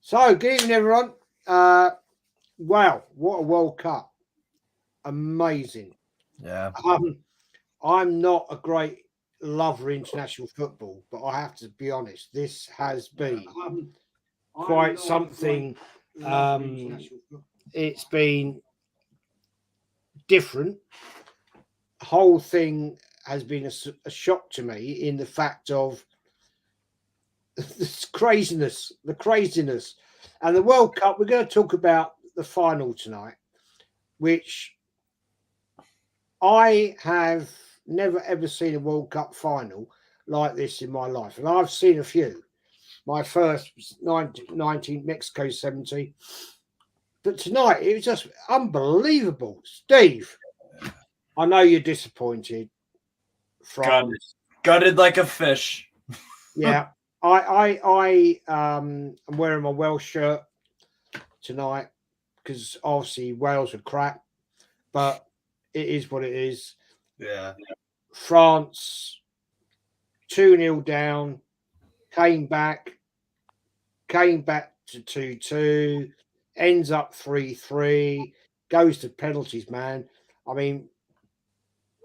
So, good evening, everyone. Wow, what a World Cup! Amazing. Yeah. I'm not a great lover of international football, but I have to be honest. This has been quite something. It's been different. The whole thing has been a shock to me in the fact of this craziness, and the World Cup. We're going to talk about the final tonight, which I have never ever seen a World Cup final like this in my life, and I've seen a few. My first was 19 Mexico 70, but tonight it was just unbelievable. Steve, I know you're disappointed. France, Gutted like a fish. yeah. I'm wearing my Welsh shirt tonight because obviously Wales are crap, but it is what it is. Yeah. France 2-0 down, came back to 2-2, ends up 3-3, goes to penalties, man. I mean,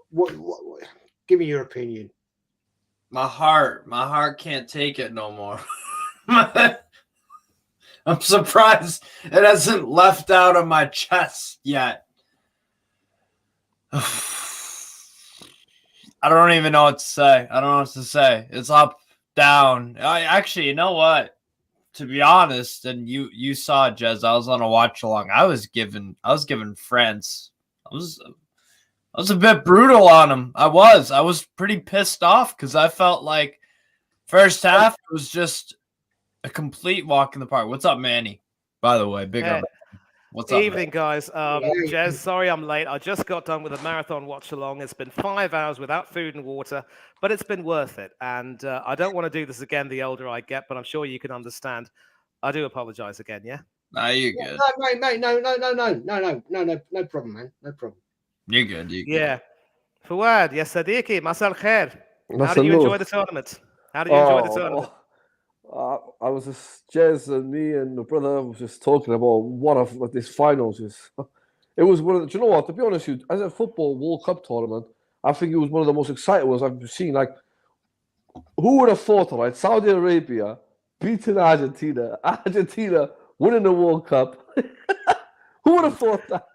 what give me your opinion. My heart can't take it no more. I'm surprised it hasn't left out of my chest yet. I don't even know what to say. I don't know what to say. It's up, down. Actually, you know what? To be honest, and you saw Jez, I was on a watch along. I was giving France. I was a bit brutal on them. I was pretty pissed off because I felt like first half it was just a complete walk in the park. What's up, Manny? By the way, big up. What's up, Evening, guys. Jez, sorry I'm late. I just got done with a marathon watch along. It's been 5 hours without food and water, but it's been worth it. And I don't want to do this again the older I get, but I'm sure you can understand. I do apologize again, yeah? Nah, you're good. No, mate, no problem, man. No problem. You're good. Yeah. Fawad, yes, Sadiqi, Masal Khair. How Masal did you Noor. enjoy the tournament? How did you enjoy the tournament? I was just Jez and me and my brother was just talking about what this finals is. It was one of the, do you know what? To be honest with you, as a football World Cup tournament, I think it was one of the most exciting ones I've seen. Like, who would have thought, right? Saudi Arabia beating Argentina winning the World Cup. Who would have thought that?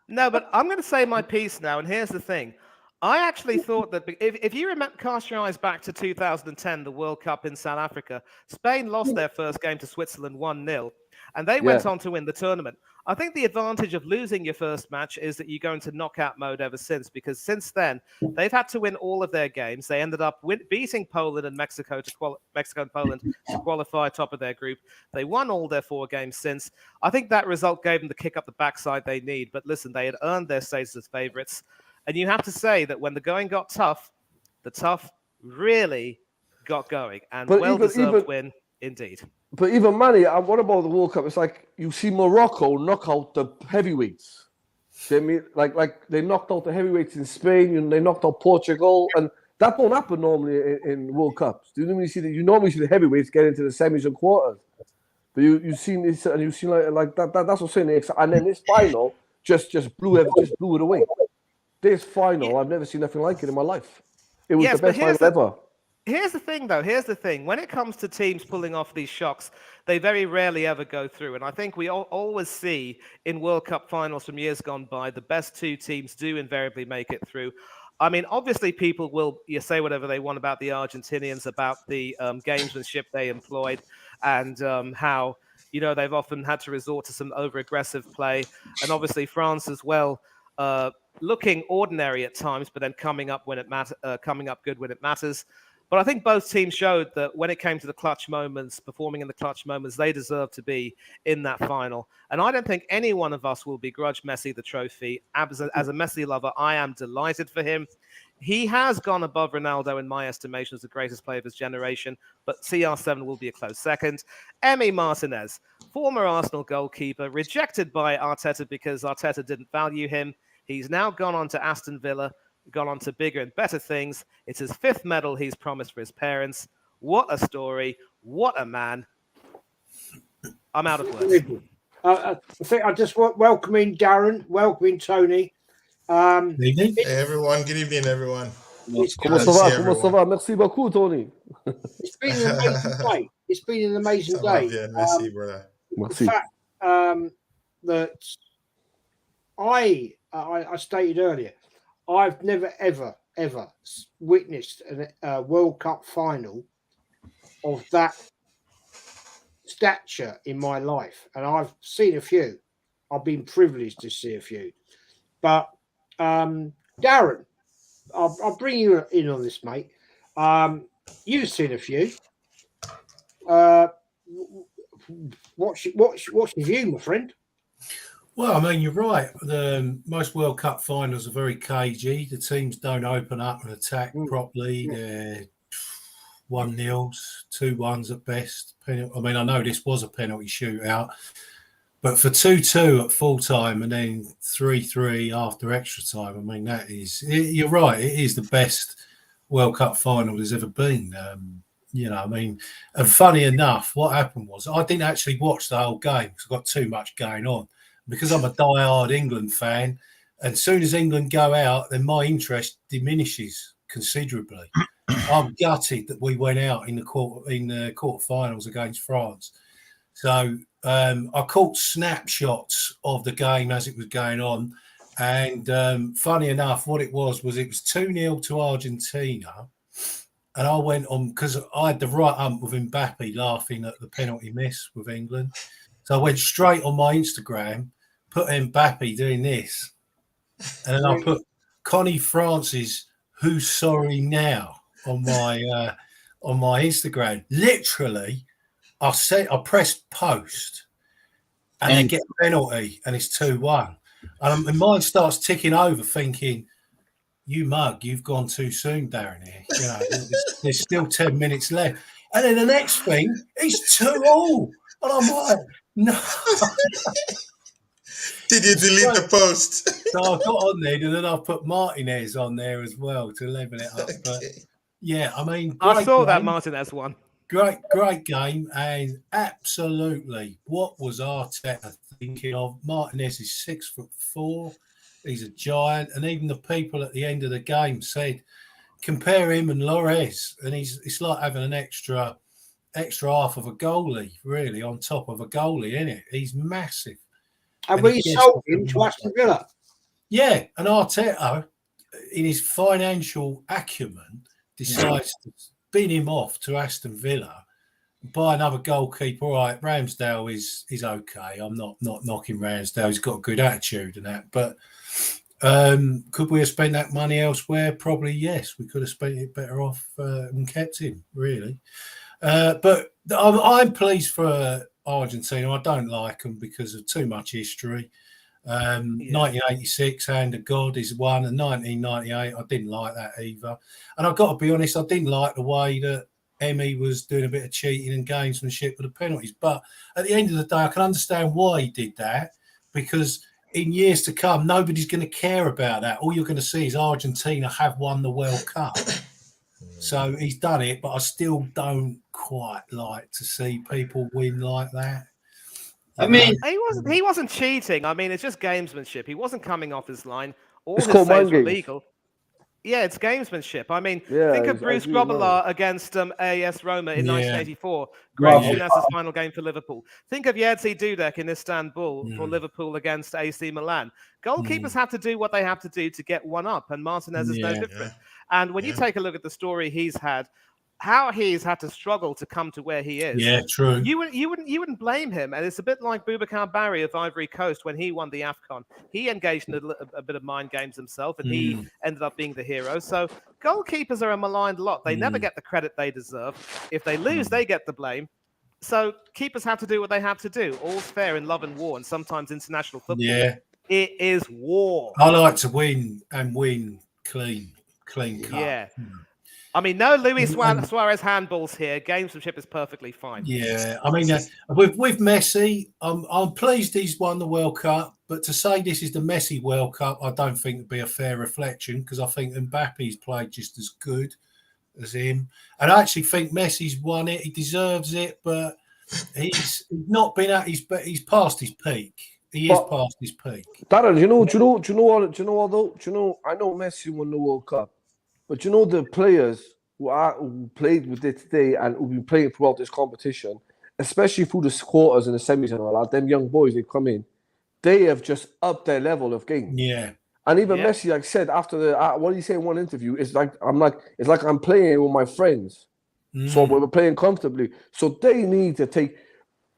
No, but I'm going to say my piece now, and here's the thing. I actually thought that if you remember, cast your eyes back to 2010, the World Cup in South Africa, Spain lost their first game to Switzerland 1-0, and they went on to win the tournament. I think the advantage of losing your first match is that you go into knockout mode ever since, because since then, they've had to win all of their games. They ended up beating Poland and Mexico and Poland to qualify top of their group. They won all their 4 games since. I think that result gave them the kick up the backside they need. But listen, they had earned their status as favorites. And you have to say that when the going got tough, the tough really got going. And well-deserved win, indeed. But even Manny, what about the World Cup? It's like you see Morocco knock out the heavyweights. Like they knocked out the heavyweights in Spain, and they knocked out Portugal, and that don't happen normally in World Cups. Do you normally see you normally see the heavyweights get into the semis and quarters? But you've seen this, and you've seen like that. That's what I'm saying. And then this final just blew it away. This final, I've never seen nothing like it in my life. It was the best final ever. Here's the thing, though. Here's the thing. When it comes to teams pulling off these shocks, they very rarely ever go through. And I think we always see in World Cup finals from years gone by, the best 2 teams do invariably make it through. I mean, obviously, people will say whatever they want about the Argentinians, about the gamesmanship they employed, and how they've often had to resort to some over-aggressive play. And obviously, France as well. Looking ordinary at times, but then coming up good when it matters. But I think both teams showed that when it came to the clutch moments, performing in the clutch moments, they deserve to be in that final. And I don't think any one of us will begrudge Messi the trophy. As a Messi lover, I am delighted for him. He has gone above Ronaldo in my estimation as the greatest player of his generation, but CR7 will be a close second. Emi Martinez, former Arsenal goalkeeper, rejected by Arteta because Arteta didn't value him. He's now gone on to Aston Villa, gone on to bigger and better things. It's his 5th medal he's promised for his parents. What a story. What a man. I'm out of words. Unbelievable. I think I just welcoming Darren, welcoming Tony. Good evening. Hey, everyone. Good evening, everyone. It's Comment Good ça to see va? Comment ça everyone. va? Merci beaucoup, Tony. It's been an amazing day. It's been an amazing Ça va day. bien, merci, brother. The Merci. fact that I stated earlier, I've never ever witnessed a World Cup final of that stature in my life, and I've seen a few. I've been privileged to see a few, but Darren, I'll bring you in on this, mate. You've seen a few. What's your view, my friend? Well, I mean, you're right. Most World Cup finals are very cagey. The teams don't open up and attack properly. They're 1-0s, 2-1s at best. I mean, I know this was a penalty shootout, but for 2-2 at full time and then 3-3 after extra time, I mean, you're right. It is the best World Cup final there's ever been. I mean, and funny enough, what happened was I didn't actually watch the whole game because I've got too much going on. Because I'm a die-hard England fan, and as soon as England go out, then my interest diminishes considerably. I'm gutted that we went out in the quarterfinals against France. So I caught snapshots of the game as it was going on, and funny enough, what it was 2-0 to Argentina, and I went on because I had the right ump with Mbappe laughing at the penalty miss with England. So I went straight on my Instagram, put Mbappe doing this, and then I put Connie Francis, who's sorry now, on my Instagram. Literally, I pressed post, and then get a penalty, and it's 2-1. And my mind starts ticking over, thinking, "You mug, you've gone too soon, Darren. Here, there's still 10 minutes left." And then the next thing, it's 2-2, and I'm like, "No." Did you delete the post? So I got on there, and then I put Martinez on there as well to level it up. But yeah, I mean, I saw that Martinez one. Great game, and absolutely, what was Arteta thinking of? Martinez is 6'4". He's a giant, and even the people at the end of the game said, compare him and Lloris, and it's like having an extra half of a goalie, really, on top of a goalie, isn't it? He's massive. And we sold him to Aston Villa. Yeah, and Arteta, in his financial acumen, decides to spin him off to Aston Villa, buy another goalkeeper. All right, Ramsdale is okay. I'm not knocking Ramsdale. He's got a good attitude and that. But could we have spent that money elsewhere? Probably yes. We could have spent it better off and kept him, really. But I'm pleased for Argentina. I don't like them because of too much history. 1986, Hand of God is one, and 1998, I didn't like that either. And I've got to be honest, I didn't like the way that Emmy was doing a bit of cheating and gamesmanship with the penalties. But at the end of the day, I can understand why he did that, because in years to come, nobody's going to care about that. All you're going to see is Argentina have won the World Cup. So he's done it, but I still don't quite like to see people win like that. I mean, he wasn't cheating. I mean, it's just gamesmanship. He wasn't coming off his line. All It's his called saves mind were games. legal. Yeah, it's gamesmanship. I mean, Yeah, think of I Bruce agree with Grobbelaar against AS Roma in Yeah. 1984. Graham Souness's final game for Liverpool. Think of Jerzy Dudek in Istanbul for Liverpool against AC Milan. Goalkeepers have to do what they have to do to get one up, and Martinez is no different. And when you take a look at the story he's had, how he's had to struggle to come to where he is. Yeah, true. You wouldn't blame him, and it's a bit like Boubacar Barry of Ivory Coast when he won the AFCON. He engaged in a bit of mind games himself, and he ended up being the hero. So goalkeepers are a maligned lot. They never get the credit they deserve. If they lose, they get the blame. So keepers have to do what they have to do. All's fair in love and war, and sometimes international football. Yeah, It is war. I like to win and win clean cut. Yeah. I mean, no Luis Suarez handballs here. Gamesmanship is perfectly fine. Yeah, I mean, with Messi, I'm pleased he's won the World Cup. But to say this is the Messi World Cup, I don't think would be a fair reflection, because I think Mbappe's played just as good as him. And I actually think Messi's won it. He deserves it. But he's not been at his, but he's past his peak. He is past his peak. Darren, do you know I know Messi won the World Cup, but you know the players who played with it today and who've been playing throughout this competition, especially through the quarters and the semis and all that, them young boys, they come in, they have just upped their level of game. Yeah. And even Messi, like said after the what did he say in one interview? It's like I'm playing with my friends, so we're playing comfortably. So they need to take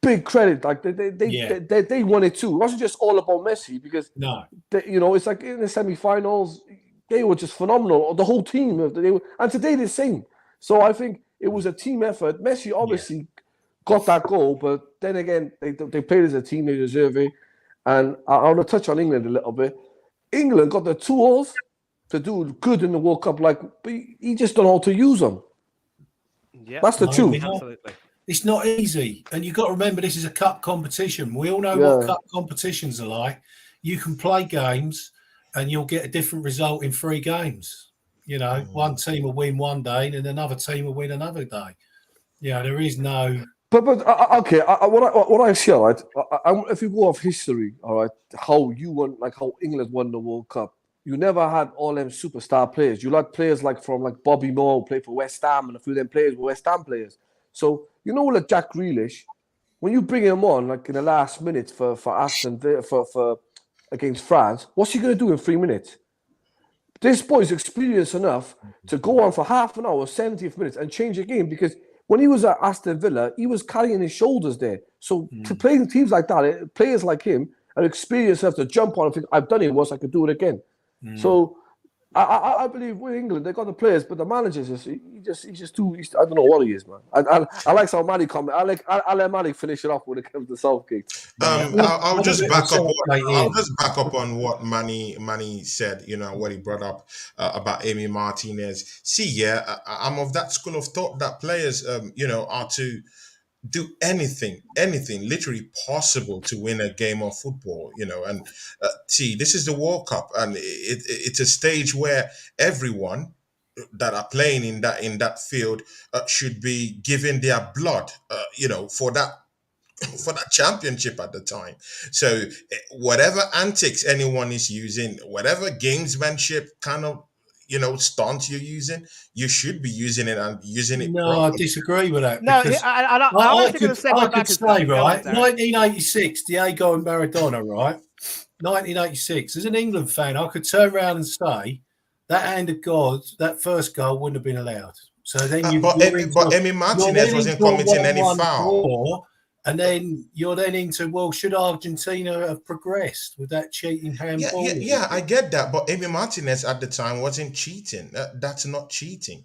big credit. Like they won it too. It wasn't just all about Messi because it's like in the semi-finals they were just phenomenal. The whole team, and today the same. So I think it was a team effort. Messi obviously got that goal, but then again they played as a team. They deserve it. And I want to touch on England a little bit. England got the tools to do good in the World Cup, but he just don't know how to use them. Yeah, that's the truth. Absolutely. It's not easy. And you've got to remember this is a cup competition. We all know what cup competitions are like. You can play games and you'll get a different result in 3 games. You know, one team will win one day and another team will win another day. Yeah, there is no... But okay. What I see, all right. If you go off history, all right, how England won the World Cup, you never had all them superstar players. You had players like Bobby Moore who played for West Ham, and a few of them players were West Ham players. So you know, like Jack Grealish, when you bring him on like in the last minute for Aston for against France, what's he going to do in 3 minutes? This boy's experienced enough to go on for half an hour, 70th minutes, and change the game because. When he was at Aston Villa, he was carrying his shoulders there. So to play in teams like that, players like him are experienced enough to jump on and think, I've done it once, I could do it again. So I believe with England, they got the players, but the manager's he's just too. I don't know what he is, man. I like how Manny comment. I let Manny finish it off when it comes to Southgate. I'll just back up on what Manny said. You know what he brought up about Amy Martinez. See, I'm of that school of thought that players, are to do anything literally possible to win a game of football, and see, this is the World Cup, and it's a stage where everyone that are playing in that field should be giving their blood, for that championship at the time. So whatever antics anyone is using, whatever gamesmanship kind of stunts you're using, you should be using it and using it. No, properly. I disagree with that. No, I could say, right, 1986, Diego and Maradona, right? 1986. As an England fan, I could turn around and say that hand of God, that first goal wouldn't have been allowed. So then but Emi Martinez wasn't committing any foul. And then you're then into, well, should Argentina have progressed with that cheating handball? Yeah, I get that. But Emi Martinez at the time wasn't cheating. That's not cheating.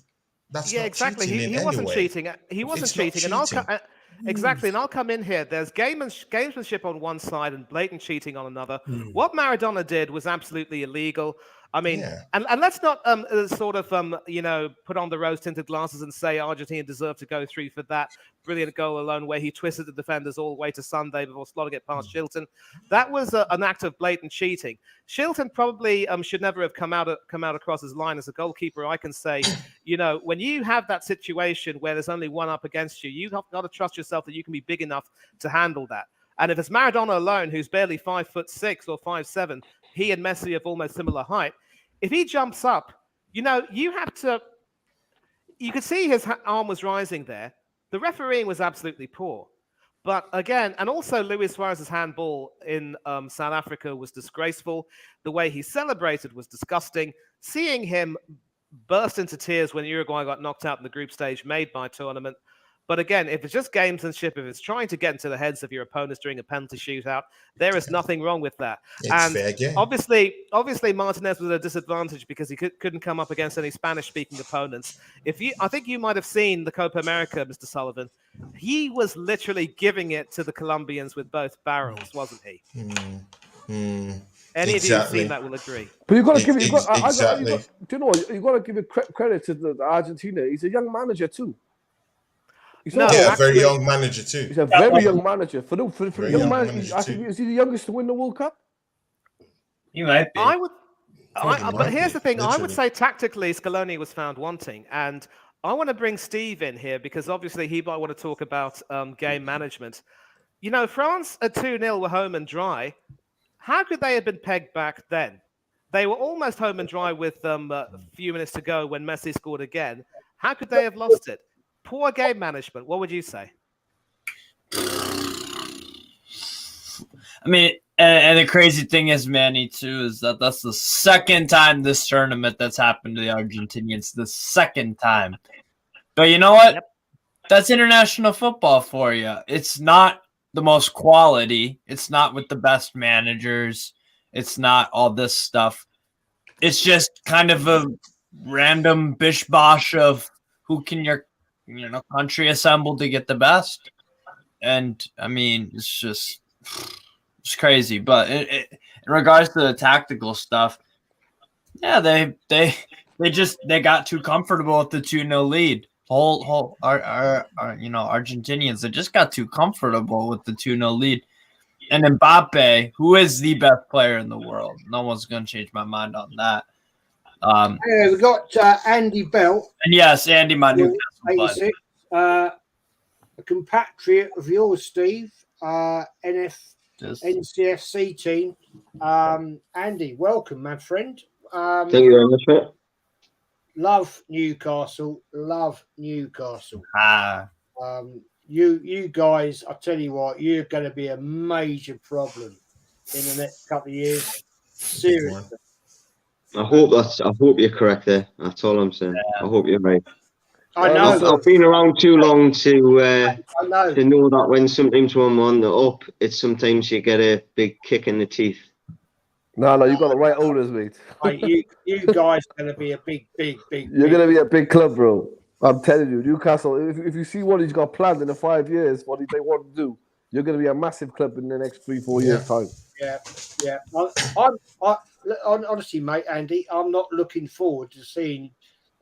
That's not exactly. Cheating he wasn't cheating. He wasn't cheating. And exactly. And I'll come in here. There's gamesmanship on one side and blatant cheating on another. What Maradona did was absolutely illegal. I mean, and let's not put on the rose-tinted glasses and say Argentina deserved to go through for that brilliant goal alone where he twisted the defenders all the way to Sunday before slotting it past Shilton. That was an act of blatant cheating. Shilton probably should never have come out across his line as a goalkeeper. I can say, when you have that situation where there's only one up against you, you've got to trust yourself that you can be big enough to handle that. And if it's Maradona alone, who's barely 5'6" or 5'7", he and Messi of almost similar height. If he jumps up, you could see his arm was rising there. The refereeing was absolutely poor. But again, and also Luis Suarez's handball in South Africa was disgraceful. The way he celebrated was disgusting. Seeing him burst into tears when Uruguay got knocked out in the group stage made my tournament. But again, if it's just gamesmanship, if it's trying to get into the heads of your opponents during a penalty shootout, there is nothing wrong with that. It's fair game. Obviously, Martinez was at a disadvantage because he couldn't come up against any Spanish-speaking opponents. I think you might have seen the Copa America, Mr. Sullivan. He was literally giving it to the Colombians with both barrels, wasn't he? Any of you who've seen that will agree. But you've got to give it. You've got to give it credit to the Argentina. He's a young manager too. Very young manager too. He's a very young manager. For the young manager, I think is he the youngest to win the World Cup? He might be. But here's the thing. Literally. I would say tactically, Scaloni was found wanting, and I want to bring Steve in here because obviously he might want to talk about game management. You know, France at 2-0 were home and dry. How could they have been pegged back then? They were almost home and dry with a few minutes to go when Messi scored again. How could they have lost it? Poor game management. What would you say? I mean, and the crazy thing is, Manny, too, is that that's the second time this tournament that's happened to the Argentinians. The second time. But you know what? Yep. That's international football for you. It's not the most quality. It's not with the best managers. It's not all this stuff. It's just kind of a random bish-bosh of who can your country assemble to get the best. And, I mean, it's crazy. But in regards to the tactical stuff, yeah, they got too comfortable with the 2-0 lead. Argentinians, they just got too comfortable with the 2-0 lead. And Mbappe, who is the best player in the world. No one's going to change my mind on that. We got Andy Bell. And yes, Andy, my Newcastle buddy. A compatriot of yours, Steve. NCFC team. Andy, welcome, my friend. Thank you very much, mate. Love Newcastle. You guys, I tell you what, you're going to be a major problem in the next couple of years. Seriously. I hope you're correct there. That's all I'm saying. Yeah. I hope you're right. I know. I've been around too long to know that when sometimes when we're on the up, it's sometimes you get a big kick in the teeth. No, you got the right owners, mate. You guys are going to be a big. You're going to be a big club, bro. I'm telling you, Newcastle. If you see what he's got planned in the 5 years, what they want to do, you're going to be a massive club in the next 3-4 years' time. Yeah. Honestly, mate, Andy, I'm not looking forward to seeing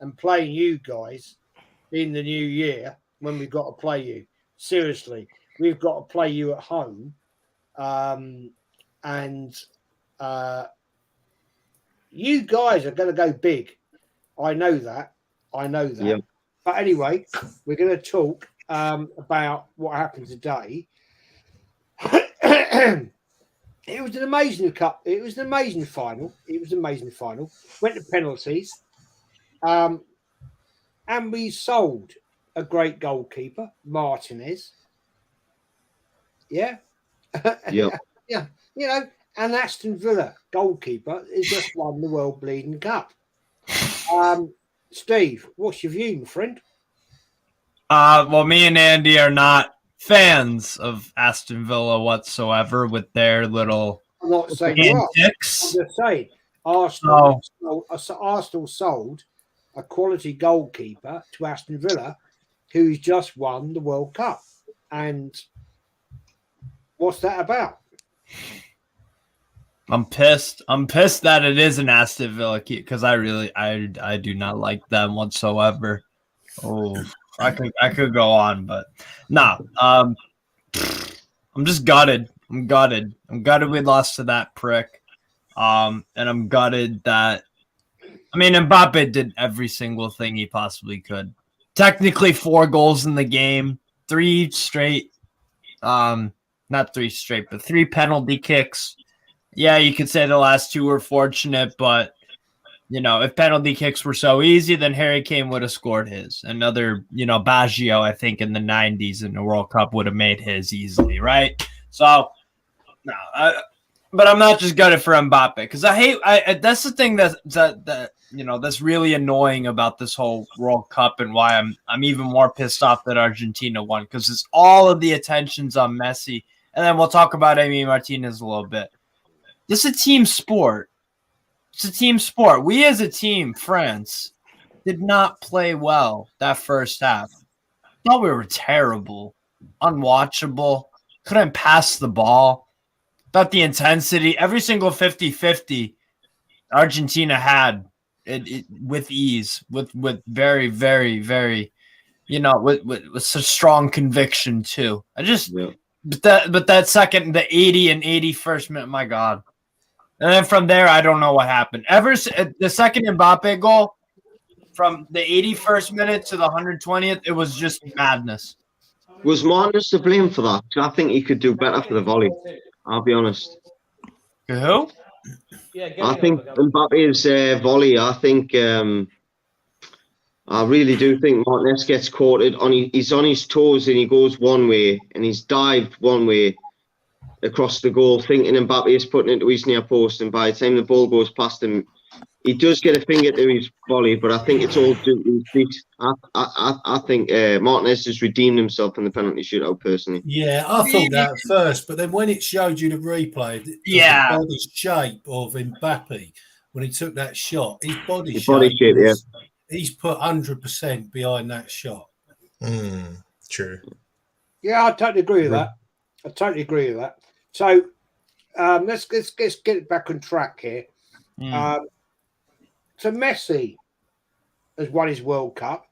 and playing you guys in the new year when we've got to play you. Seriously, we've got to play you at home, and you guys are going to go big. I know that. Yep. But anyway, we're going to talk about what happened today. It was an amazing cup. It was an amazing final. Went to penalties. And we sold a great goalkeeper, Martinez. Yeah. Yeah. Yeah. And Aston Villa goalkeeper has just won the World Bleeding Cup. Steve, what's your view, my friend? Well, me and Andy are not fans of Aston Villa whatsoever with their little I'm not saying antics. I'm just saying Arsenal sold a quality goalkeeper to Aston Villa who's just won the World Cup. And what's that about? I'm pissed. I'm pissed that it is an Aston Villa because I do not like them whatsoever. Oh, I could go on, but no. I'm just gutted. I'm gutted we lost to that prick. And I'm gutted that Mbappe did every single thing he possibly could. Technically 4 goals in the game, 3 straight not 3 straight, but 3 penalty kicks. Yeah, you could say the last 2 were fortunate, but if penalty kicks were so easy, then Harry Kane would have scored his. Another, Baggio, I think, in the 90s in the World Cup would have made his easily, right? So, no, but I'm not just gutted for Mbappe because that's the thing that's really annoying about this whole World Cup and why I'm even more pissed off that Argentina won because it's all of the attention's on Messi, and then we'll talk about Emi Martinez a little bit. This is a team sport. It's a team sport. We as a team, France, did not play well that first half. I thought we were terrible, unwatchable, couldn't pass the ball. Thought the intensity, every single 50-50 Argentina had it with ease, with very, very, very, with such strong conviction too. But that second, the 80 and 81st minute, my God. And then from there, I don't know what happened. The second Mbappe goal, from the 81st minute to the 120th, it was just madness. Was Martinez to blame for that? 'Cause I think he could do better for the volley. I'll be honest. Who? I think Mbappe's volley. I think I really do think Martinez gets caught he's on his toes and he goes one way and he's dived one way across the goal, thinking Mbappe is putting it to his near post, and by the time the ball goes past him, he does get a finger to his volley, but I think it's all due to his feet. I think Martinez has redeemed himself in the penalty shootout, personally. Yeah, I thought that at first, but then when it showed you the replay, the body shape of Mbappe, when he took that shot, his body shape was, he's put 100% behind that shot. True. Yeah, I totally agree with that. I totally agree with that. So let's get it back on track here. So Messi has won his World Cup,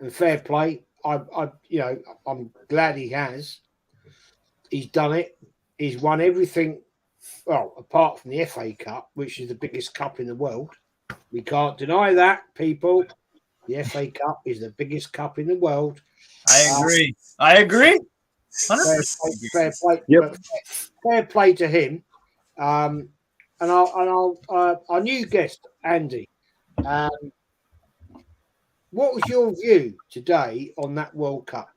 and fair play. I'm glad he has. He's done it. He's won everything. Well, apart from the FA Cup, which is the biggest cup in the world. We can't deny that, people. The FA Cup is the biggest cup in the world. I agree. 100%. Fair play. Yep. Fair play to him. And our new guest, Andy. What was your view today on that World Cup?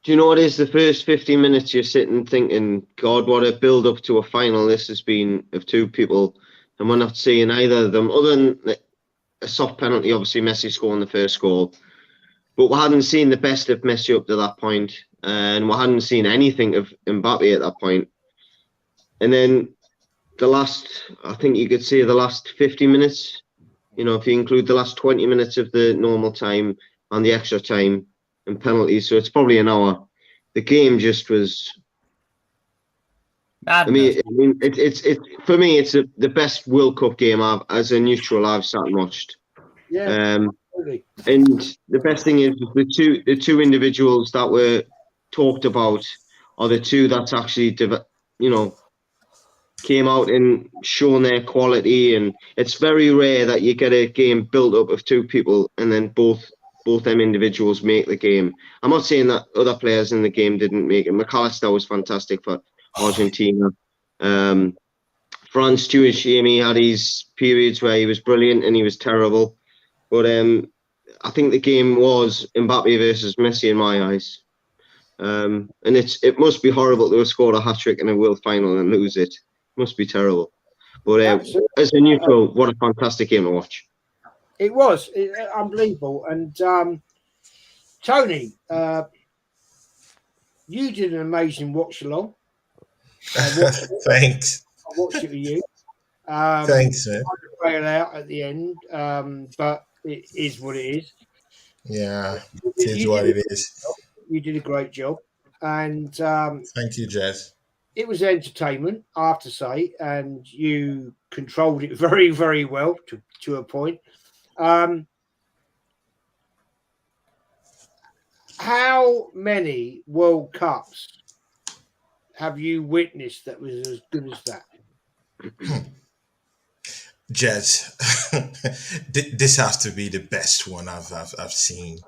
Do you know what is the first 50 minutes you're sitting thinking, God, what a build up to a final this has been of two people, and we're not seeing either of them, other than a soft penalty, obviously Messi scoring the first goal. But we hadn't seen the best of Messi up to that point, and we hadn't seen anything of Mbappe at that point. And then I think you could say the last 50 minutes, if you include the last 20 minutes of the normal time and the extra time and penalties, so it's probably an hour. The game just was. Madness. I mean, it's for me, it's the best World Cup game as a neutral I've sat and watched. Yeah. And the best thing is the two individuals that were talked about are the two that's actually came out and shown their quality, and it's very rare that you get a game built up of two people and then both them individuals make the game. I'm not saying that other players in the game didn't make it. McAllister was fantastic for Argentina. Franz Stuart-Shamey had his periods where he was brilliant and he was terrible. But I think the game was Mbappe versus Messi in my eyes. And it must be horrible to have scored a hat-trick in a world final and lose it. It must be terrible. But as a neutral, what a fantastic game to watch. It was unbelievable. And Tony, you did an amazing watch-along. Thanks. I watched it with you. Thanks, man. I bail out at the end, but it is what it is. Yeah, it is what it is. You did a great job, and thank you, Jez. It was entertainment, I have to say, and you controlled it very, very well to a point. How many World Cups have you witnessed that was as good as that? Jez, this has to be the best one I've seen.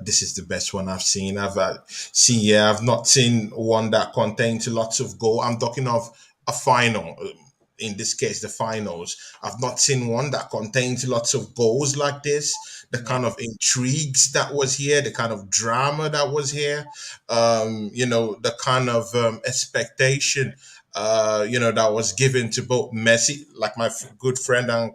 This is the best one I've seen. I've not seen one that contains lots of goal. I'm talking of a final. In this case, the finals. I've not seen one that contains lots of goals like this. The kind of intrigues that was here, the kind of drama that was here, the kind of expectation, that was given to both Messi, like my good friend and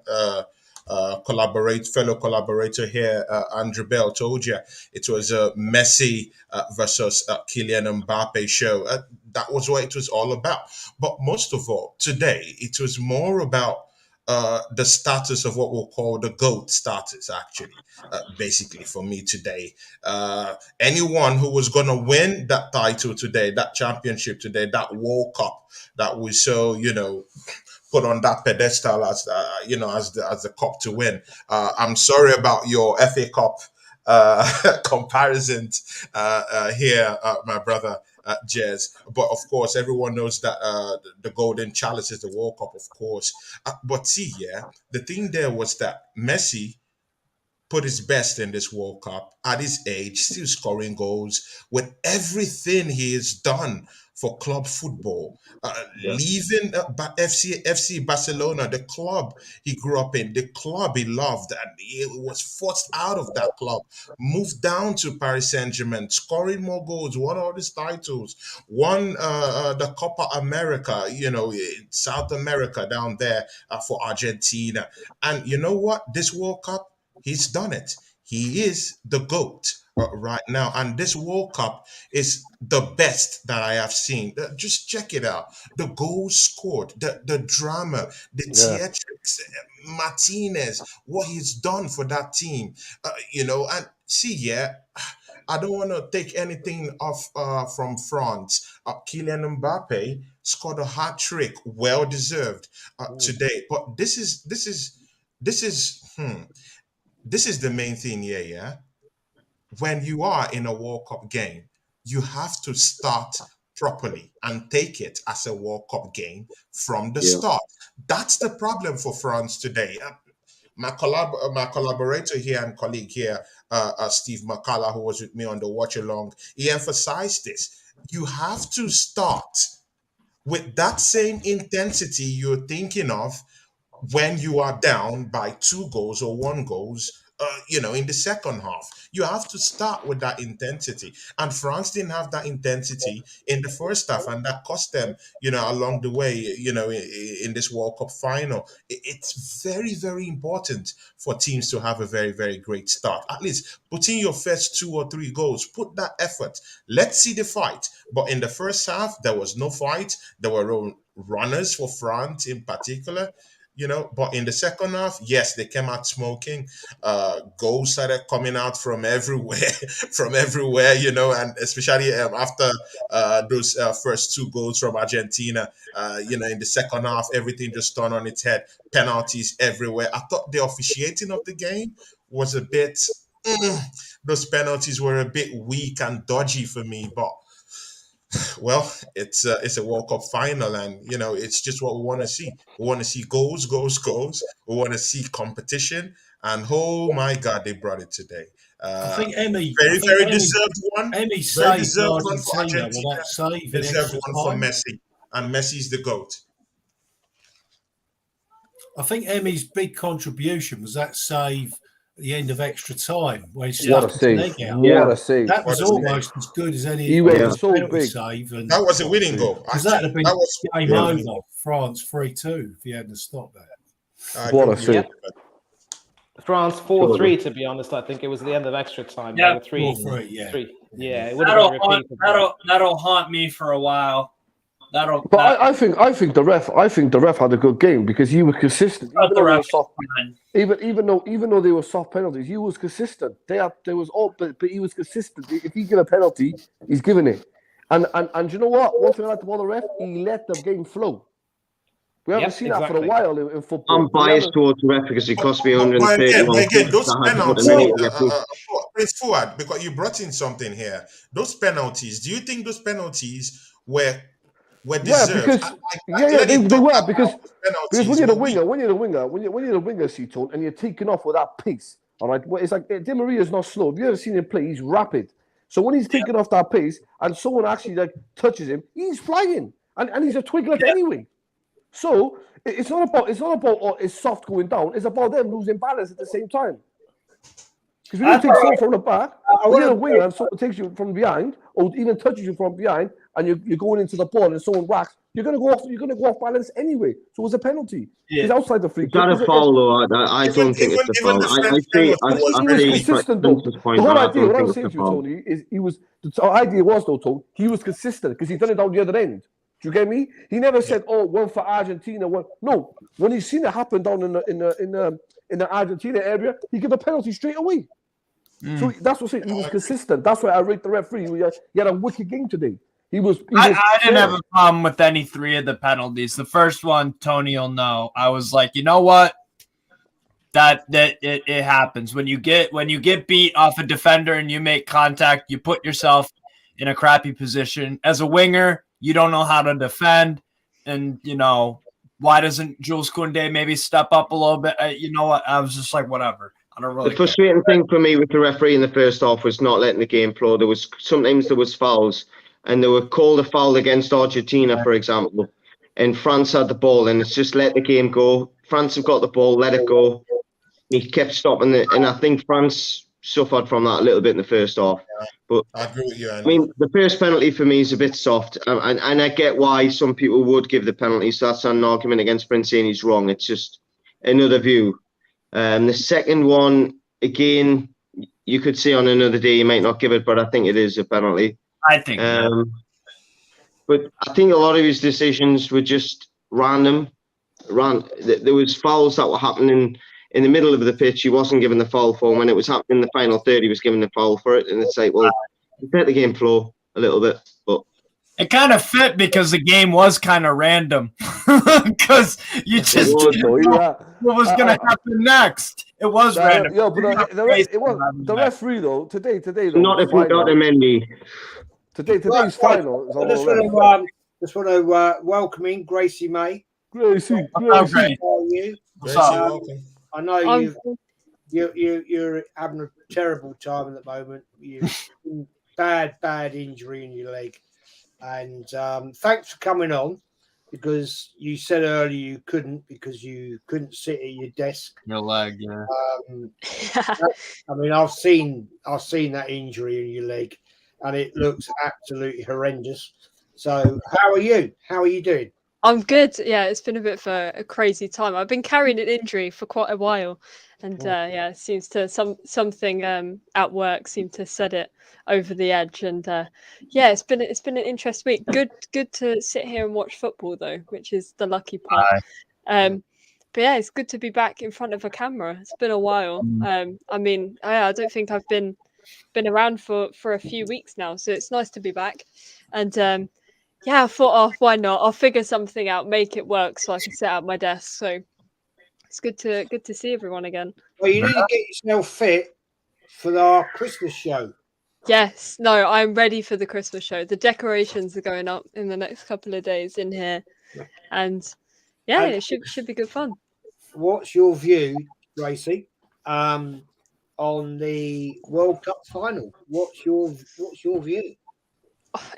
fellow collaborator here, Andrew Bell told you, it was a Messi versus Kylian Mbappe show. That was what it was all about. But most of all, today, it was more about the status of what we'll call the GOAT status, actually, basically for me today. Anyone who was going to win that title today, that championship today, that World Cup that was so, put on that pedestal as the cup to win. I'm sorry about your FA Cup comparisons here, my brother Jez. But of course, everyone knows that the Golden Chalice is the World Cup, of course. But see, yeah, the thing there was that Messi put his best in this World Cup at his age, still scoring goals with everything he has done for club football. Leaving FC Barcelona, the club he grew up in, the club he loved, and he was forced out of that club, moved down to Paris Saint-Germain, scoring more goals, won all these titles, won the Copa America, in South America down there for Argentina. And you know what? This World Cup, he's done it. He is the GOAT right now. And this World Cup is the best that I have seen. Just check it out. The goals scored, the drama, the theatrics, Martinez, what he's done for that team. And see, I don't want to take anything off from France. Kylian Mbappe scored a hat trick, well deserved today. But this is the main thing here, yeah? When you are in a World Cup game, you have to start properly and take it as a World Cup game from the start. That's the problem for France today. My collaborator here and colleague here, Steve McCullough, who was with me on the watch along, he emphasized this. You have to start with that same intensity you're thinking of when you are down by 2 goals or 1 goals, in the second half. You have to start with that intensity. And France didn't have that intensity in the first half, and that cost them, along the way, in this World Cup final. It's very, very important for teams to have a very, very great start. At least put in your first 2 or 3 goals. Put that effort. Let's see the fight. But in the first half, there was no fight. There were runners for France in particular. But in the second half, yes, they came out smoking. Goals started coming out from everywhere, and especially after those first 2 goals from Argentina, in the second half, everything just turned on its head. Penalties everywhere. I thought the officiating of the game was a bit, those penalties were a bit weak and dodgy for me, but well, it's a World Cup final, and it's just what we want to see. We want to see goals, goals, goals. We want to see competition, and oh my God, they brought it today. I think Emmy, very deserved one. Emmy Very saved deserved one for Argentina Argentina. with that save in Deserved extra one for time. Messi, and Messi's the GOAT. I think Emmy's big contribution was that save at the end of extra time where he What a stuffed his leg save. out. What a save. That was What a almost as good as any He went so penalty big. save. And That was a winning goal. because that would have been That was game over. France 3-2 if he hadn't stopped that. What a save. France 4-3, to be honest. I think it was the end of extra time. Yeah, 4-3, yeah. 3. Yeah, it would have been repeated. That'll haunt me for a while. But I think the ref had a good game because he was consistent. Even though they were soft penalties, he was consistent. There was all, but he was consistent. If he get a penalty, he's giving it. And you know what? One thing I like about the ref, he let the game flow. We haven't seen that for a while in football. I'm biased towards the ref because he cost me 131. Again, those penalties, Prince Fuad, because you brought in something here. Those penalties, do you think those penalties were deserved? They were because when you're the winger, Seaton, and you're taking off with that pace. All right, it's like Di Maria's not slow. If you ever seen him play, he's rapid. So when he's taking off that pace and someone actually touches him, he's flying, and he's a twiglet anyway. So it's not about it's soft going down. It's about them losing balance at the same time. Because when you take someone from the back, when you're a winger and someone takes you from behind, or even touches you from behind, and you're going into the ball and someone whacks, you're gonna go off balance anyway. So it's a penalty. It's outside the free kick. It's not a foul, though. I don't think it's a foul. He was consistent, though. The whole idea, what I'm saying to you, Tony, is the idea was, though, Tony, he was consistent because he done it down the other end. Do you get me? He never said, "Oh, one for Argentina." One. No, when he's seen it happen down in the Argentina area, he gave a penalty straight away. So that's what I'm saying. He was consistent. That's why I rate the referee. He had a wicked game today. I didn't have a problem with any 3 of the penalties. The first one, Tony will know. I was like, you know what? that it happens when you get beat off a defender and you make contact. You put yourself in a crappy position as a winger. You don't know how to defend, and why doesn't Jules Koundé maybe step up a little bit? You know what? I was just like, whatever. I don't really. The frustrating thing for me with the referee in the first half was not letting the game flow. There was fouls, and they were called a foul against Argentina, for example, and France had the ball, and it's just let the game go. France have got the ball, let it go. He kept stopping it, and I think France suffered from that a little bit in the first half. But I agree with you, Andy. I mean, the first penalty for me is a bit soft, and I get why some people would give the penalty. So that's not an argument against Prince saying he's wrong. It's just another view. The second one, again, you could say on another day you might not give it, but I think it is a penalty. I think. But I think a lot of his decisions were just random. There was fouls that were happening in the middle of the pitch. He wasn't given the foul for. When it was happening in the final third, he was given the foul for it. And it's like, well, let the game flow a little bit. But it kind of fit because the game was kind of random. Because you just didn't know what was going to happen next. It was random. Yeah, but the referee though today though, not if we got him in today's final. I just want to welcome in Gracie May. Gracie. How are you? Welcome. I know you're having a terrible time at the moment. You've bad injury in your leg, and thanks for coming on, because you said earlier you couldn't because you couldn't sit at your desk. Your leg, yeah. I mean, I've seen that injury in your leg, and it looks absolutely horrendous. So, how are you? How are you doing? I'm good. Yeah, it's been a bit of a crazy time. I've been carrying an injury for quite a while, and it seems to something at work seemed to set it over the edge. And it's been an interesting week. Good to sit here and watch football though, which is the lucky part. But yeah, it's good to be back in front of a camera. It's been a while. I mean, I don't think I've been around for a few weeks now, so it's nice to be back. And I thought, why not? I'll figure something out, make it work, so I can sit at my desk. So it's good to see everyone again. Well, you need to get yourself fit for our Christmas show. Yes, no, I'm ready for the Christmas show. The decorations are going up in the next couple of days in here, and it should be good fun. What's your view, Gracie, on the World Cup final? What's your view?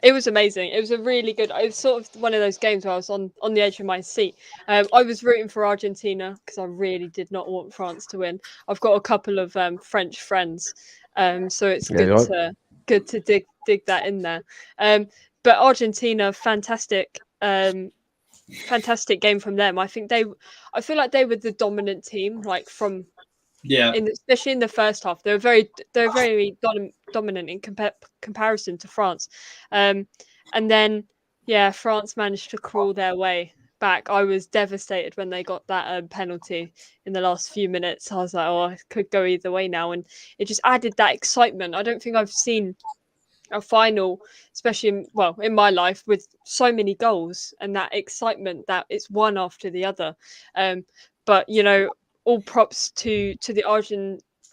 It was amazing. It was a really good. It was sort of one of those games where I was on the edge of my seat. I was rooting for Argentina because I really did not want France to win. I've got a couple of French friends, so it's good to dig that in there. But Argentina, fantastic game from them. I feel like they were the dominant team, like from. Yeah, especially in the first half, they're very dominant in comparison to France, and then France managed to crawl their way back. I was devastated when they got that penalty in the last few minutes. I was like, it could go either way now, and it just added that excitement. I don't think I've seen a final, especially in my life, with so many goals and that excitement that it's one after the other. But all props to the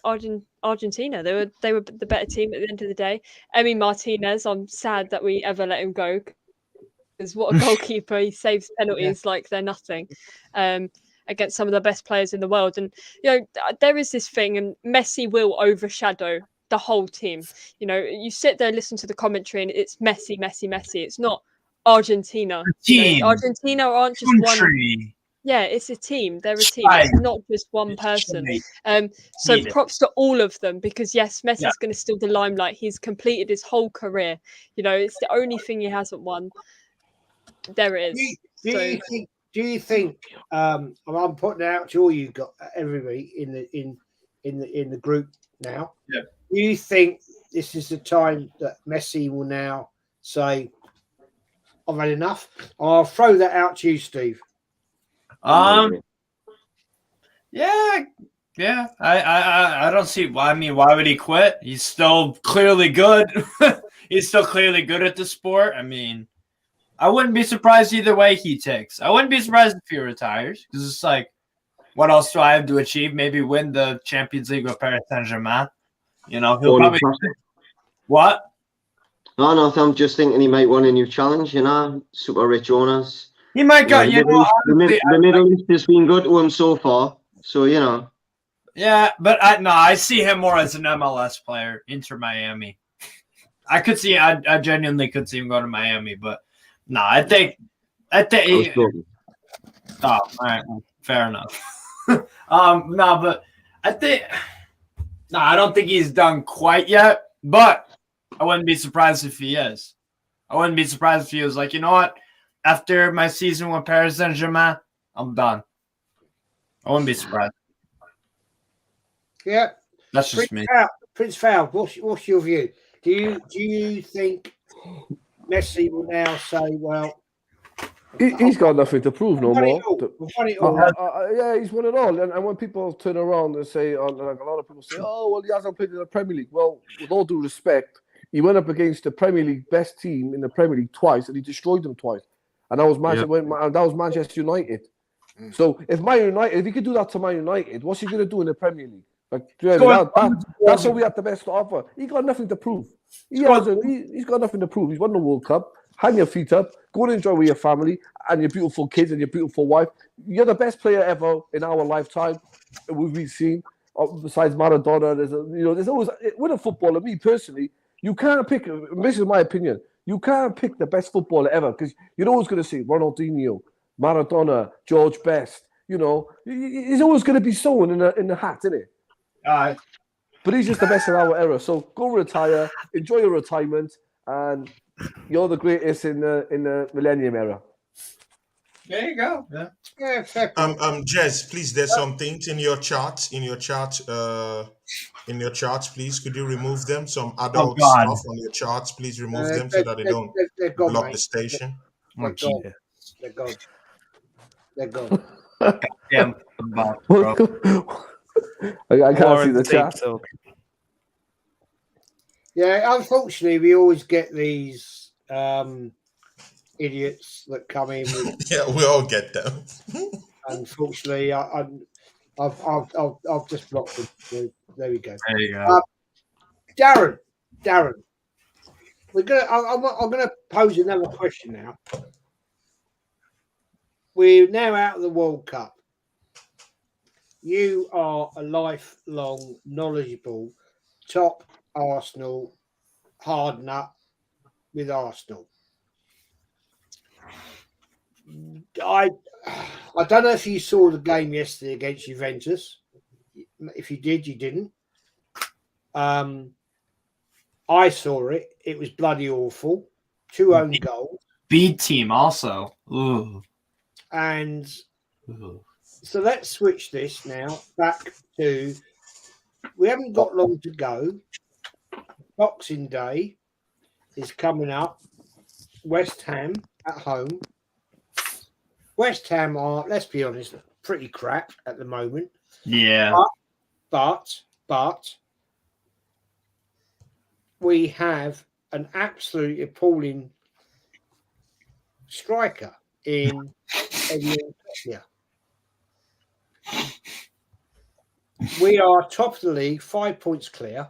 Argentina. They were the better team at the end of the day. Emi Martinez, I'm sad that we ever let him go, because what a goalkeeper. He saves penalties like they're nothing against some of the best players in the world. And there is this thing, and Messi will overshadow the whole team. You sit there and listen to the commentary and it's Messi. It's not Argentina. Argentina aren't just one. Yeah, it's a team. They're a team. It's not just one person. So props to all of them, because yes, Messi's going to steal the limelight. He's completed his whole career. It's the only thing he hasn't won. There it is. Do you think? I'm putting it out to all you got everybody in the group now. Yeah. Do you think this is the time that Messi will now say, "I've had enough"? I'll throw that out to you, Steve. Yeah. I don't see why. I mean, why would he quit? He's still clearly good. He's still clearly good at the sport. I mean, I wouldn't be surprised either way he takes. I wouldn't be surprised if he retires, because it's like, what else do I have to achieve? Maybe win the Champions League with Paris Saint-Germain. You know, he'll Or probably Newcastle. what? No, I'm just thinking he might want a new challenge, super rich owners. He might go. The Middle East has been good to him so far. So, Yeah, but I see him more as an MLS player, Inter Miami. I genuinely could see him going to Miami, but no, I think. Oh, all right, fair enough. No, but I don't think he's done quite yet, but I wouldn't be surprised if he is. I wouldn't be surprised if he was like, you know what? After my season with Paris Saint-Germain, I'm done. I wouldn't be surprised. Yeah, that's just me. Prince Fowl, what's your view? Do you think Messi will now say, well, he's got nothing to prove no more? Yeah, he's won it all. And when people turn around and say, like a lot of people say, oh, well, he hasn't played in the Premier League. Well, with all due respect, he went up against the Premier League best team in the Premier League twice, and he destroyed them twice. And that was Manchester United. So if he could do that to Man United, what's he going to do in the Premier League? Like, that's all we have the best to offer. He got nothing to prove. He's got nothing to prove. He's won the World Cup. Hang your feet up. Go and enjoy with your family and your beautiful kids and your beautiful wife. You're the best player ever in our lifetime. We've seen. Besides Maradona, there's always with a footballer. Me personally, you can't pick. This is my opinion. You can't pick the best footballer ever because you're always going to see Ronaldinho, Maradona, George Best. He's always going to be someone in the hat, isn't it? But he's just the best in our era. So go retire, enjoy your retirement, and you're the greatest in the millennium era. There you go. Yeah. Jez, please. There's some things in your charts. Please, could you remove them? Some adult stuff on your charts. Please remove them so that they don't block the station. They're gone. They're gone. Yeah. I can't see the chat. Yeah, unfortunately, we always get these idiots that come in. Yeah, we all get them. Unfortunately, I've just blocked them. So there we go. There you go. Darren, I'm gonna pose another question now. We're now out of the World Cup. You are a lifelong, knowledgeable, top Arsenal hard nut with Arsenal. I don't know if you saw the game yesterday against Juventus. If you did, you didn't. I saw it. It was bloody awful. 2 own goals. B team also. Ooh. And so let's switch this now back to. We haven't got long to go. Boxing Day is coming up. West Ham at home. West Ham are, let's be honest, pretty crap at the moment. Yeah. But we have an absolutely appalling striker in Eddie. We are top of the league, 5 points clear.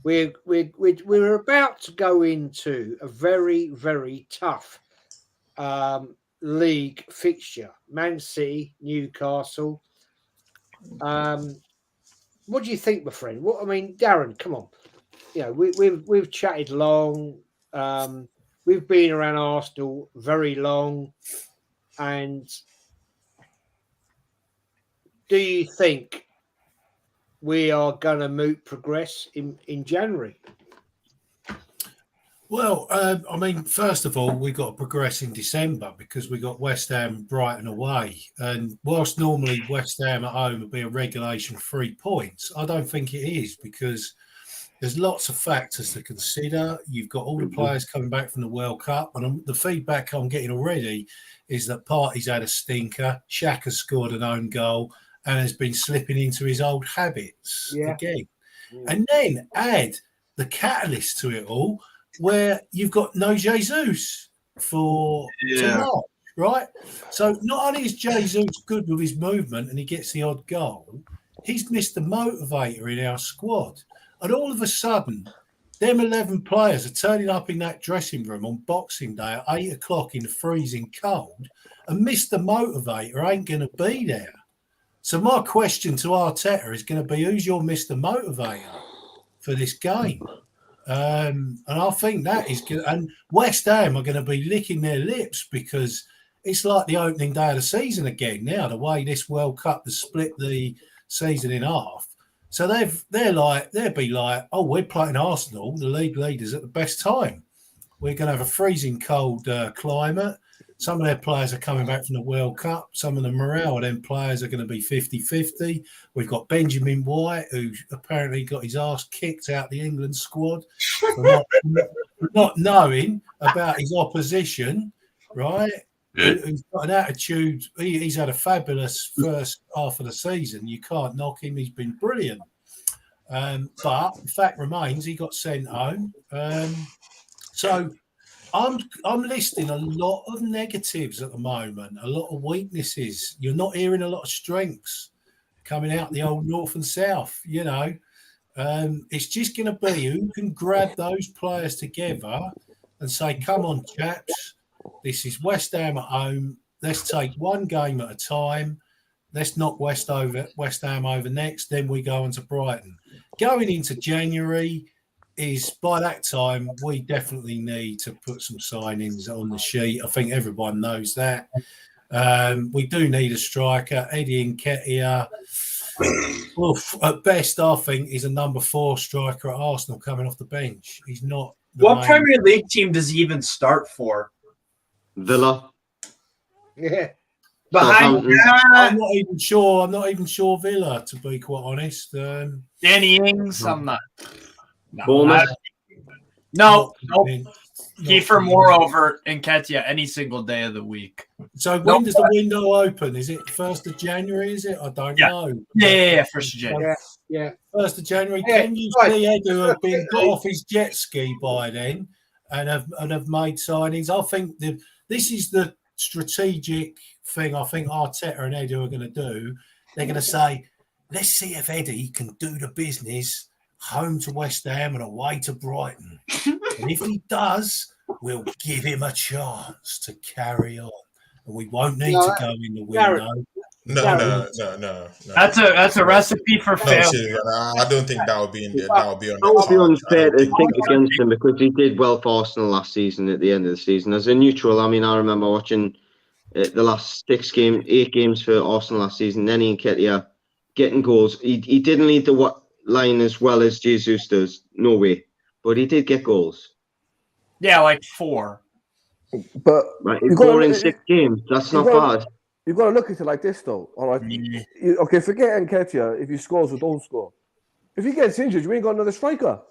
We're about to go into a very, very tough league fixture. Man City, Newcastle. What do you think, my friend? Darren, come on. We've chatted long. We've been around Arsenal very long, and do you think we are going to progress in January? Well, first of all, we got to progress in December because we got West Ham, Brighton away. And whilst normally West Ham at home would be a regulation 3 points, I don't think it is because there's lots of factors to consider. You've got all the players coming back from the World Cup. And the feedback I'm getting already is that Partey's had a stinker. Xhaka's scored an own goal and has been slipping into his old habits again. Yeah. And then add the catalyst to it all, where you've got no Jesus for tonight, right? So not only is Jesus good with his movement and he gets the odd goal, he's missed the motivator in our squad. And all of a sudden, them 11 players are turning up in that dressing room on Boxing Day at 8 o'clock in the freezing cold, and Mr. Motivator ain't going to be there. So my question to Arteta is going to be, who's your Mr. Motivator for this game? And I think that is good. And West Ham are going to be licking their lips because it's like the opening day of the season again now, the way this World Cup has split the season in half. So they'll be like, oh, we're playing Arsenal, the league leaders, at the best time. We're going to have a freezing cold climate. Some of their players are coming back from the World Cup. Some of the morale of them players are going to be 50-50. We've got Benjamin White, who apparently got his ass kicked out the England squad for not knowing about his opposition, right? Who's got an attitude. He's had a fabulous first half of the season. You can't knock him. He's been brilliant. But the fact remains, he got sent home. So I'm listing a lot of negatives at the moment, a lot of weaknesses. You're not hearing a lot of strengths coming out the old north and south, you know. It's just going to be who can grab those players together and say, come on, chaps, this is West Ham at home. Let's take one game at a time. Let's knock West Ham over next. Then we go on to Brighton. Going into January is, by that time, we definitely need to put some signings on the sheet. I think everyone knows that. We do need a striker. Eddie Nketiah, at best, I think, is a number 4 striker at Arsenal coming off the bench. He's not. What Premier League team does he even start for? Villa. Yeah. Behind I'm not even sure Villa, to be quite honest. Danny Ings, I'm not. Bournemouth. No. Kiefer Moreover and Nketiah any single day of the week. So when does the window open? Is it 1st of January, is it? I don't know. Yeah, 1st of January. Yeah. 1st of January. Yeah, Can you see Edu have been got off his jet ski by then and have made signings? I think this is the strategic thing I think Arteta and Edu are going to do. They're going to say, let's see if Eddie can do the business home to West Ham and away to Brighton. And if he does, we'll give him a chance to carry on. And we won't need to go in the window. No. That's a recipe for failure. I don't think that would be in there. That would be unfair to think against him because he did well for Arsenal last season at the end of the season. As a neutral, I mean, I remember watching the last 8 games for Arsenal last season. Nenny and Nketiah getting goals. He didn't lead the line as well as Jesus does. No way. But he did get goals. Yeah, like 4. But he's 4 in 6 games. That's not bad. You've got to look at it like this, though. All right. Okay, forget Nketiah if he scores or don't score. If he gets injured, you ain't got another striker.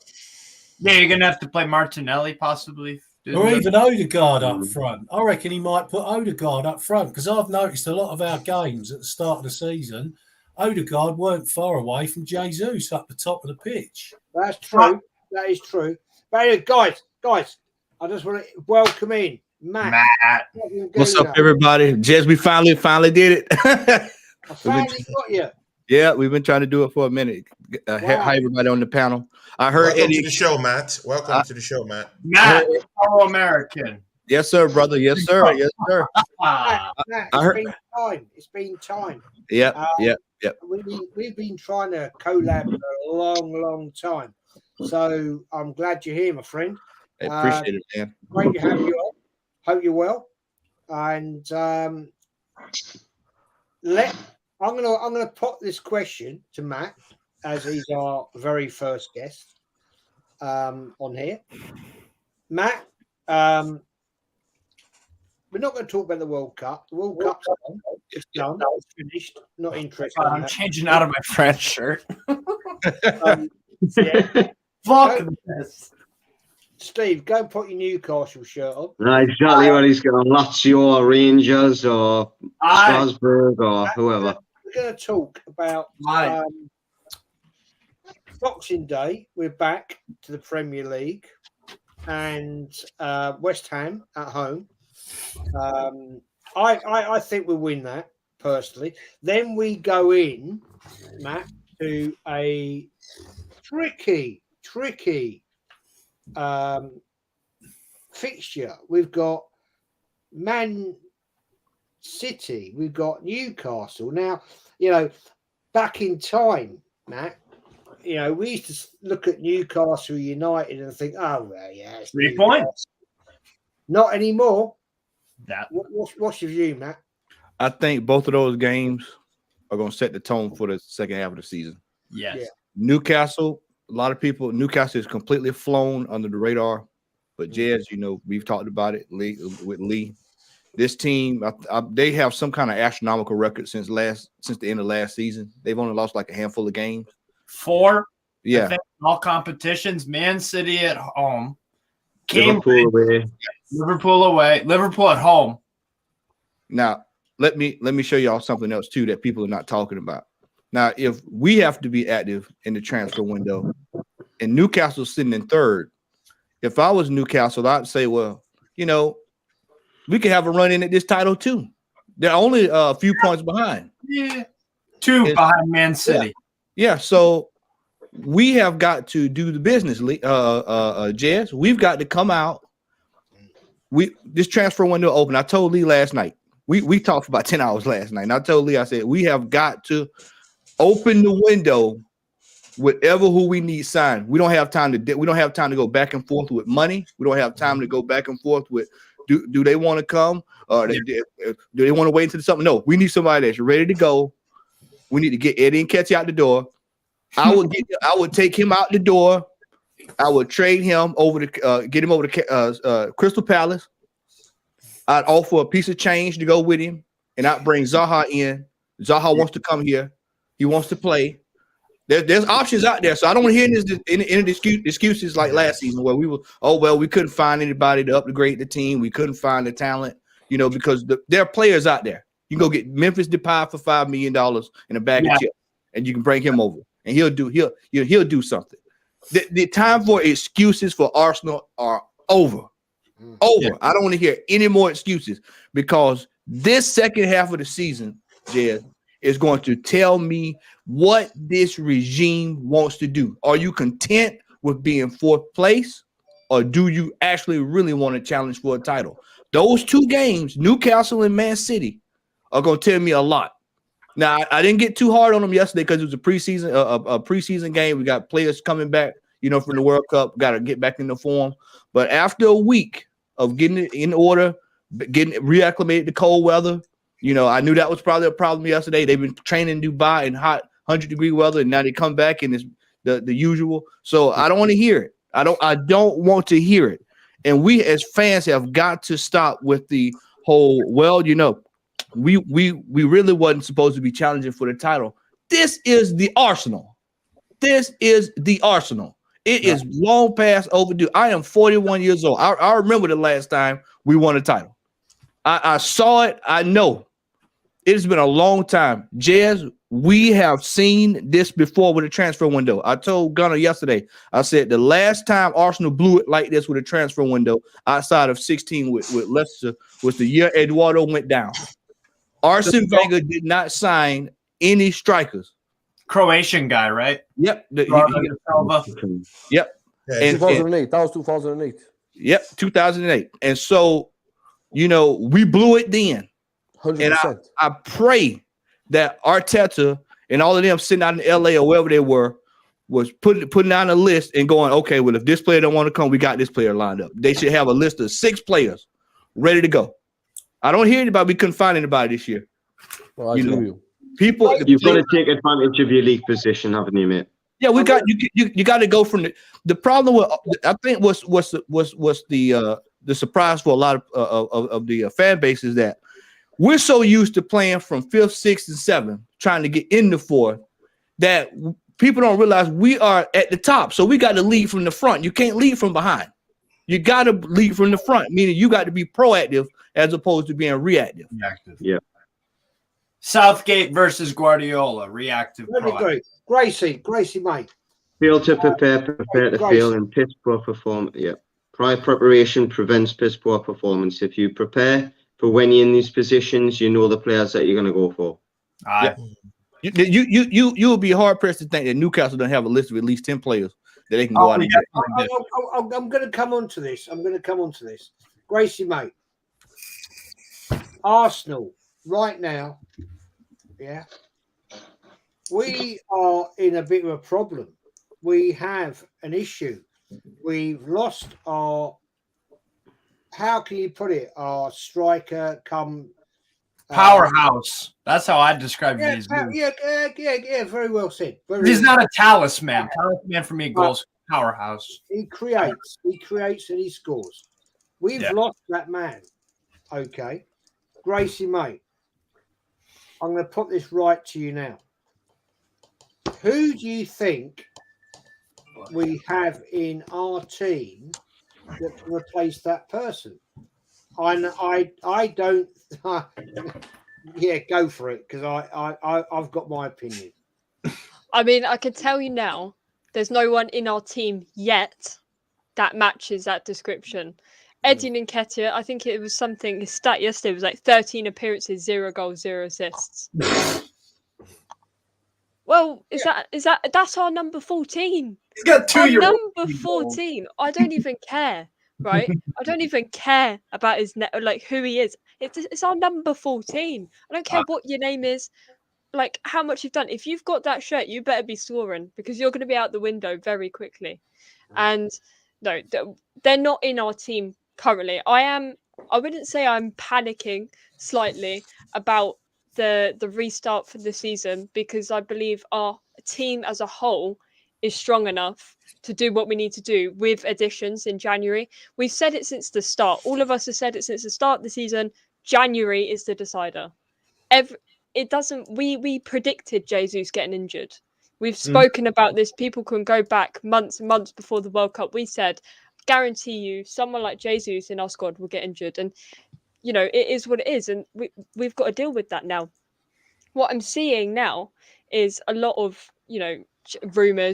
Yeah, you're going to have to play Martinelli, possibly. Or even Odegaard up front. I reckon he might put Odegaard up front because I've noticed a lot of our games at the start of the season, Odegaard weren't far away from Jesus up the top of the pitch. That's true. That is true. But anyway, guys, I just want to welcome in Matt. What's up, everybody? Jez, we finally did it. I finally got you. Yeah, we've been trying to do it for a minute. Hi, everybody on the panel. I heard Welcome Eddie. to the show, Matt. Welcome to the show, Matt. Matt, fellow American. Yes, sir, brother. Yes, sir. Yes, sir. Matt, it's been time. Yep. We've been trying to collab for a long time. So I'm glad you're here, my friend. I appreciate it, man. Great to have you on. Hope you're well. And I'm gonna put this question to Matt as he's our very first guest on here. Matt, we're not going to talk about the World Cup. The World Cup's done. It's done. It's finished. Not interested. I'm changing out of my French shirt. Yeah. Fuck this. Steve, go and put your Newcastle shirt on. Exactly what he's got. Lazio or Rangers or Strasbourg or whoever. We're going to talk about Boxing Day. We're back to the Premier League and West Ham at home. I think we'll win that personally. Then we go in, Matt, to a tricky fixture. We've got Man City, we've got Newcastle. Now, back in time, Matt, we used to look at Newcastle United and think, oh, well, yeah, it's 3 points. Not anymore. That What's your view, Matt? I think both of those games are going to set the tone for the second half of the season. yes. Yeah. Newcastle, a lot of people, Newcastle is completely flown under the radar. But Jez, we've talked about it with Lee. This team, they have some kind of astronomical record since the end of last season. They've only lost like a handful of games. 4. Yeah. I think all competitions. Man City at home. Liverpool away. Liverpool at home. Now, let me show y'all something else too that people are not talking about. Now, if we have to be active in the transfer window, and Newcastle's sitting in third, if I was Newcastle, I'd say, well, we could have a run in at this title too. They're only a few points behind. Yeah, 2 behind Man City. Yeah. So we have got to do the business, Jez. We've got to come out. This transfer window open. I told Lee last night. We talked for about 10 hours last night. And I told Lee, I said, we have got to open the window with who we need signed. We don't have time to go back and forth with money. We don't have time to go back and forth with do they want to come or do they want to wait until something? No, we need somebody that's ready to go. We need to get Eddie and Ketchy out the door. I would take him out the door. I would trade him over to get him over to Crystal Palace. I'd offer a piece of change to go with him, and I'd bring Zaha in. Zaha wants to come here. He wants to play. There's options out there, so I don't want to hear any excuses like last season where we couldn't find anybody to upgrade the team. We couldn't find the talent, because there are players out there. You can go get Memphis Depay for $5 million in a bag of chips, and you can bring him over, and he'll do something. The time for excuses for Arsenal are over. Yeah. I don't want to hear any more excuses because this second half of the season, Jed, is going to tell me what this regime wants to do. Are you content with being fourth place, or do you actually really want to challenge for a title? Those 2 games, Newcastle and Man City, are going to tell me a lot. Now, I didn't get too hard on them yesterday because it was a preseason game. We got players coming back, from the World Cup. Got to get back into form. But after a week of getting it in order, getting reacclimated to cold weather, I knew that was probably a problem yesterday. They've been training in Dubai in hot 100-degree weather, and now they come back and it's the usual. So I don't want to hear it. I don't want to hear it. And we as fans have got to stop with the whole, we really wasn't supposed to be challenging for the title. This is the Arsenal. It is long past overdue. I am 41 years old. I remember the last time we won a title. I saw it. I know. It has been a long time. Jez, we have seen this before with a transfer window. I told Gunnar yesterday, I said the last time Arsenal blew it like this with a transfer window outside of 16 with Leicester was the year Eduardo went down. Arsene Wenger did not sign any strikers. Croatian guy, right? Yep. Yep. Yeah, 2008. That was 2008. Yep, 2008. And so, we blew it then. 100%. And I pray that Arteta and all of them sitting out in LA or wherever they were was putting down a list and going, okay, well, if this player don't want to come, we got this player lined up. They should have a list of 6 players ready to go. I don't hear anybody. We couldn't find anybody this year. Well, I hear you. You've got to take advantage of your league position, haven't you, mate? Yeah, we got you got to go from the problem with I think was the surprise for a lot of the fan base is that we're so used to playing from 5th, 6th, and 7th, trying to get in the 4th, that people don't realize we are at the top. So we got to lead from the front. You can't lead from behind. You got to lead from the front, meaning you got to be proactive as opposed to being reactive. Yeah. Southgate versus Guardiola, reactive. Gracie, mate. Fail to prepare to fail, and piss poor performance. Yeah. Prior preparation prevents piss poor performance. If you prepare for when you're in these positions, you know the players that you're going to go for. Aye. You'll be hard pressed to think that Newcastle don't have a list of at least 10 players that they can go out and get. I'm going to come on to this. Gracie, mate. Arsenal right now, yeah, we are in a bit of a problem. We have an issue. We've lost our, how can you put it, our striker come Powerhouse. That's how I describe yeah, these. yeah, very well said. He's not a talisman. Talisman for me goes powerhouse. He creates and he scores. We've lost that man. Okay. Gracie, mate, I'm going to put this right to you now. Who do you think we have in our team that can replace that person? I don't. Yeah, go for it, because I've got my opinion. I mean, I can tell you now, there's no one in our team yet that matches that description. Eddie Nketiah, I think it was something, his stat yesterday was like 13 appearances, 0 goals, 0 assists. Well, that's our number 14. He's got 2 years. Number 14. I don't even care, right? I don't even care about his like who he is. It's our number 14. I don't care what your name is, like how much you've done. If you've got that shirt, you better be scoring, because you're going to be out the window very quickly. And no, they're not in our team currently. I wouldn't say I'm panicking slightly about the restart for the season, because I believe our team as a whole is strong enough to do what we need to do with additions in January. We've said it since the start. All of us have said it since the start of the season. January is the decider. We predicted Jesus getting injured. We've spoken about this. People can go back months and months before the World Cup. We said, guarantee you, someone like Jesus in our squad will get injured. And, you know, it is what it is. And we've got to deal with that now. What I'm seeing now is a lot of, you know,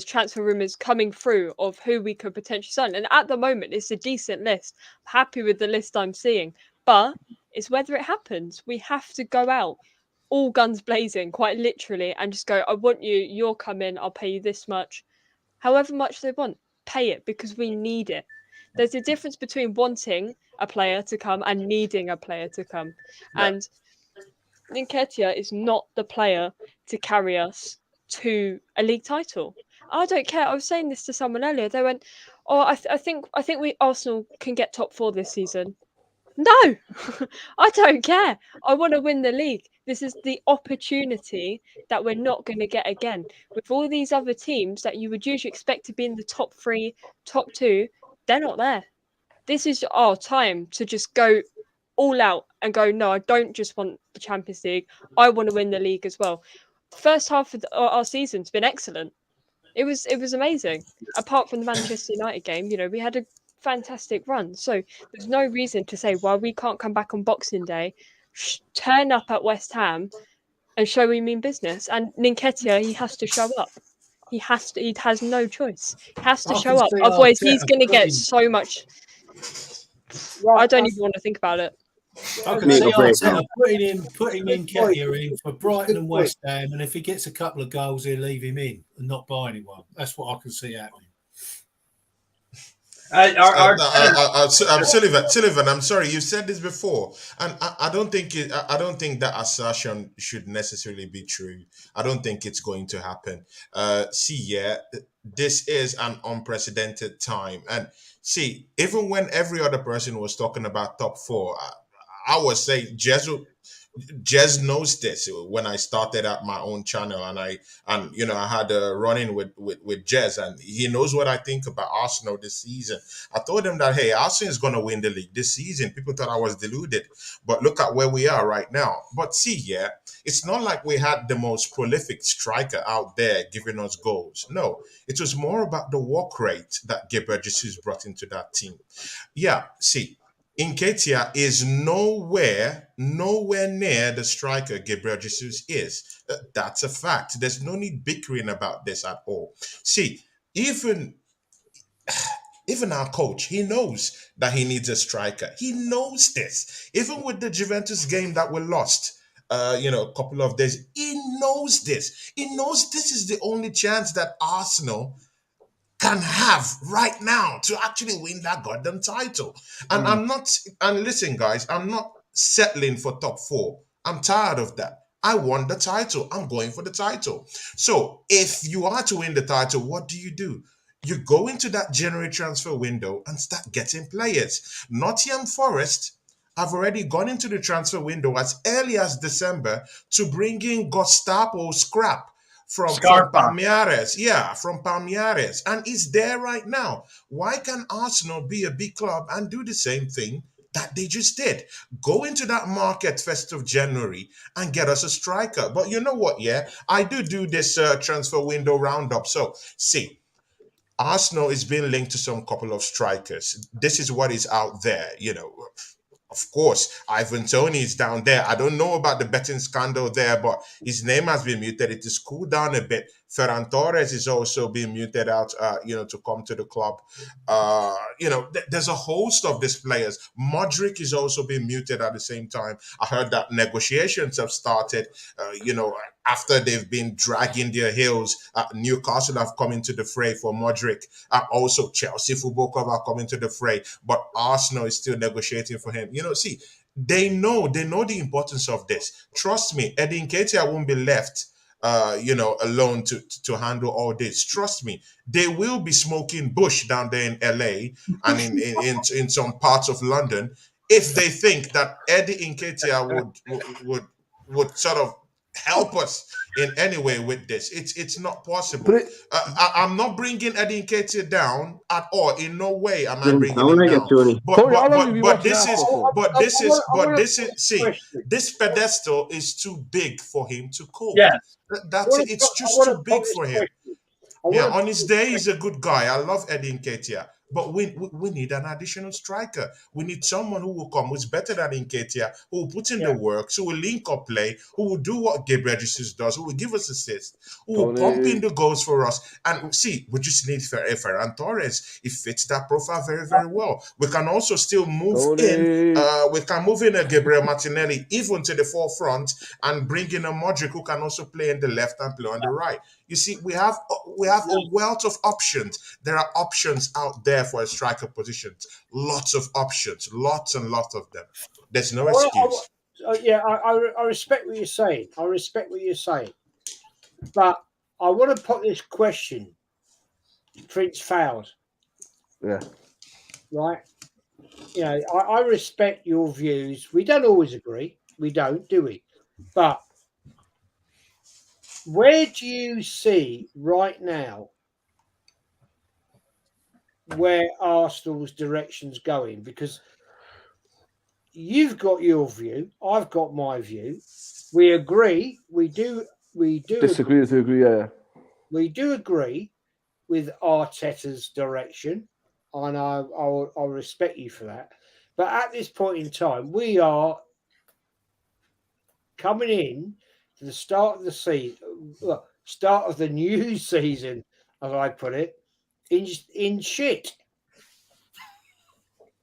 transfer rumours coming through of who we could potentially sign. And at the moment, it's a decent list. I'm happy with the list I'm seeing. But it's whether it happens. We have to go out all guns blazing, quite literally, and just go, I want you, you'll come in, I'll pay you this much. However much they want, pay it, because we need it. There's a difference between wanting a player to come and needing a player to come. Yeah. And Nketiah is not the player to carry us to a league title. I don't care. I was saying this to someone earlier. They went, "Oh, I think we Arsenal can get top 4 this season." No, I don't care. I want to win the league. This is the opportunity that we're not going to get again. With all these other teams that you would usually expect to be in the top 3, top 2, they're not there. This is our time to just go all out and go, no, I don't just want the Champions League. I want to win the league as well. First half of our season's been excellent. It was amazing. Apart from the Manchester United game, you know, we had a fantastic run. So there's no reason to say why we can't come back on Boxing Day, turn up at West Ham and show we mean business. And Nketiah, he has to show up. He has no choice. He has to show up. Otherwise, he's going to get so much. I don't even want to think about it. I can see Arteta putting Nketiah in for Brighton and West Ham, and if he gets a couple of goals, he'll leave him in and not buy anyone. That's what I can see happening. Sullivan, I'm sorry, you said this before, and I don't think that assertion should necessarily be true. I don't think it's going to happen. This is an unprecedented time, and see, even when every other person was talking about top 4, I would say Jez knows this. When I started at my own channel, and I had a run-in with Jez, and he knows what I think about Arsenal this season. I told him that, hey, Arsenal is going to win the league this season. People thought I was deluded, but look at where we are right now. But see, it's not like we had the most prolific striker out there giving us goals. No, it was more about the work rate that Gabriel Jesus brought into that team. Yeah, see, Nketiah is nowhere near the striker Gabriel Jesus is. That's a fact. There's no need bickering about this at all. See, even Even our coach, he knows that he needs a striker. He knows this. Even with the Juventus game that we lost, a couple of days, he knows this. He knows this is the only chance that Arsenal can have right now to actually win that goddamn title. And listen, guys, I'm not settling for top four. I'm tired of that. I won the title. I'm going for the title. So if you are to win the title, what do? You go into that January transfer window and start getting players. Nottingham Forest have already gone into the transfer window as early as December to bring in Gustavo Scrap from Palmeiras. Yeah, from Palmeiras. And it's there right now. Why can Arsenal be a big club and do the same thing that they just did? Go into that market 1st of January and get us a striker. But you know what? Yeah, I do this transfer window roundup. So, see, Arsenal is being linked to some couple of strikers. This is what is out there, Of course, Ivan Toney is down there. I don't know about the betting scandal there, but his name has been muted. It is cooled down a bit. Ferran Torres is also being muted out, to come to the club. There's a host of these players. Modric is also being muted at the same time. I heard that negotiations have started, after they've been dragging their heels. Newcastle have come into the fray for Modric. Also, Chelsea Football Club are coming to the fray, but Arsenal is still negotiating for him. See, they know the importance of this. Trust me, Eddie Nketiah won't be left alone to handle all this. Trust me, they will be smoking bush down there in LA and in some parts of London if they think that Eddie Nketiah would sort of help us in any way with this. It's not possible. I'm not bringing Eddie Nketiah down at all. In no way am I bringing him down. This pedestal is too big for him to cope. Yes. That's it. It's just too big for him. Yeah, on his day, he's a good guy. I love Eddie Nketiah. But we need an additional striker. We need someone who will come who's better than Nketiah, who will put in the work, who will link up play, who will do what Gabriel Jesus does, who will give us assists, who will pump in the goals for us. And see, we just need Ferran Torres. He fits that profile very, very well. We can also still move in. We can move in a Gabriel Martinelli even to the forefront and bring in a Modric who can also play in the left and play on the right. You see, we have a wealth of options. There are options out there for a striker position. Lots of options, lots and lots of them. There's no excuse. I respect what you're saying. But I want to put this question. Prince Fowles. Yeah. Right? I respect your views. We don't always agree. We don't, do we? But where do you see right now where Arsenal's direction's going? Because you've got your view, I've got my view. We agree. We do disagree to agree. Yeah. We do agree with Arteta's direction, and I'll respect you for that. But at this point in time, we are coming in to the start of the season, start of the new season, as I put it, in shit.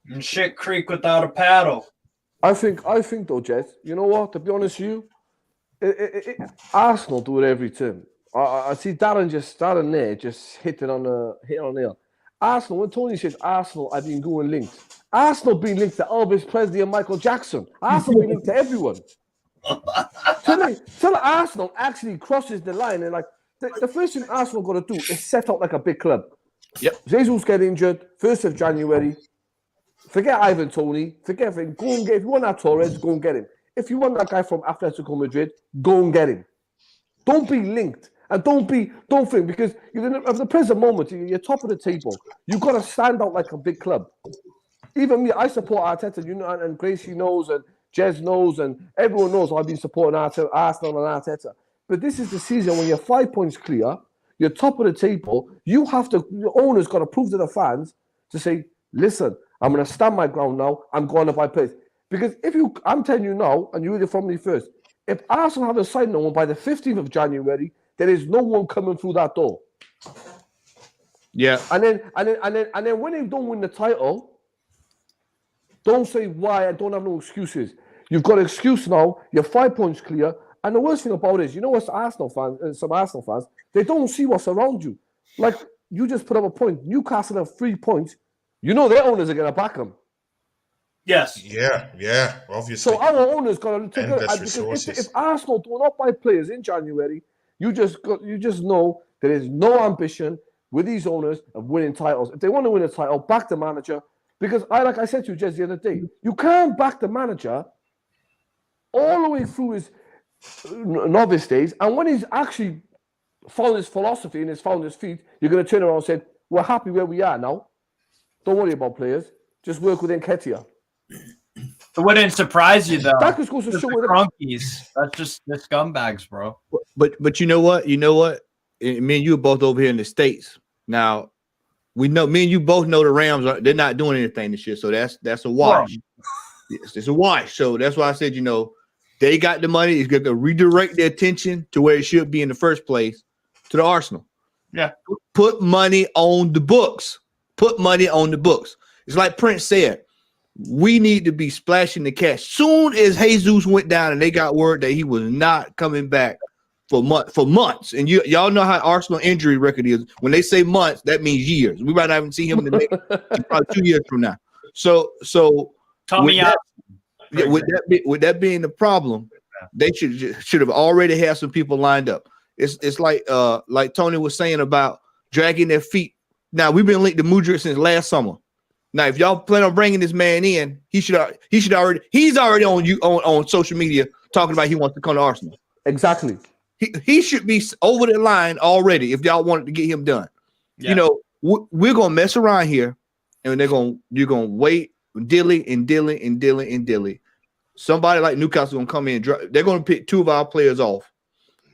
In shit creek without a paddle. I think though, Jed, you know what? To be honest with you, Arsenal do it every time. I see Darren there just hit on there. Arsenal, when Tony says Arsenal, I've been going linked. Arsenal being linked to Elvis Presley and Michael Jackson. Arsenal being linked to everyone. Till Arsenal actually crosses the line, and like the first thing Arsenal got to do is set up like a big club. Yep. Jesus get injured 1st of January. Forget Ivan Toney. Forget everything. Go and get. If you want that Torres, go and get him. If you want that guy from Atletico Madrid, go and get him. Don't be linked, and don't think, because at the present moment you're top of the table. You got to stand out like a big club. Even me, I support Arteta. And Gracie knows, and Jez knows, and everyone knows I've been supporting Arsenal and Arteta. But this is the season when you're 5 points clear, you're top of the table. Your owner's got to prove to the fans to say, listen, I'm going to stand my ground now. I'm going to buy players. Because I'm telling you now, and you heard it from me first, if Arsenal haven't signed no one by the 15th of January, there is no one coming through that door. Yeah. And then when they don't win the title, don't say why and don't have no excuses. You've got an excuse now. You're 5 points clear. And the worst thing about it is, you know what's Arsenal fans, some Arsenal fans, they don't see what's around you. Like, you just put up a point. Newcastle have 3 points. You know their owners are going to back them. Yes. Yeah, obviously. So our owners got to take Endless it. Because resources. if Arsenal do not buy players in January, you just know there is no ambition with these owners of winning titles. If they want to win a title, back the manager. Because like I said to you, Jez, the other day, you can't back the manager all the way through his novice days, and when he's actually found his philosophy and has found his feet, you're going to turn around and say, we're happy where we are now. Don't worry about players. Just work with Nketiah. It wouldn't surprise you though. That just goes to show the crunkies. That's just the scumbags, bro. But you know what? Me and you are both over here in the States. Now, we know, me and you both know the Rams they're not doing anything this year, so that's a wash. Yes, it's a wash. So that's why I said, they got the money. It's going to redirect their attention to where it should be in the first place, to the Arsenal. Yeah. Put money on the books. Put money on the books. It's like Prince said, we need to be splashing the cash. Soon as Jesus went down and they got word that he was not coming back for months. And y'all know how Arsenal injury record is. When they say months, that means years. We might not even see him in the next probably 2 years from now. So Tommy with that being the problem, they should have already had some people lined up. It's like Tony was saying about dragging their feet. Now we've been linked to Mudryk since last summer. Now, if y'all plan on bringing this man in, he's already on social media talking about he wants to come to Arsenal. Exactly. He should be over the line already if y'all wanted to get him done. Yeah. We're gonna mess around here, and you're gonna wait dilly. Somebody like Newcastle gonna come in. They're gonna pick 2 of our players off.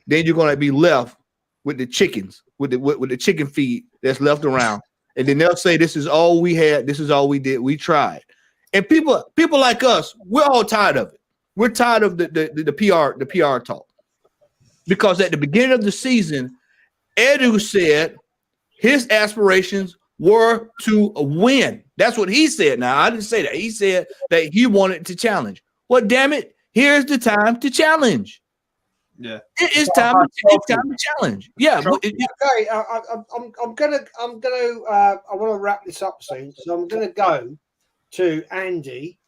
Then you're gonna be left with the chickens, with the chicken feed that's left around. And then they'll say, this is all we had. This is all we did. We tried. And people like us, we're all tired of it. We're tired of the PR talk. Because at the beginning of the season, Edu said his aspirations were to win. That's what he said. Now, I didn't say that. He said that he wanted to challenge. Well, damn it, here's the time to challenge. Yeah, it is time to challenge. Yeah. Okay, I'm gonna. I want to wrap this up soon, so I'm gonna go to Andy,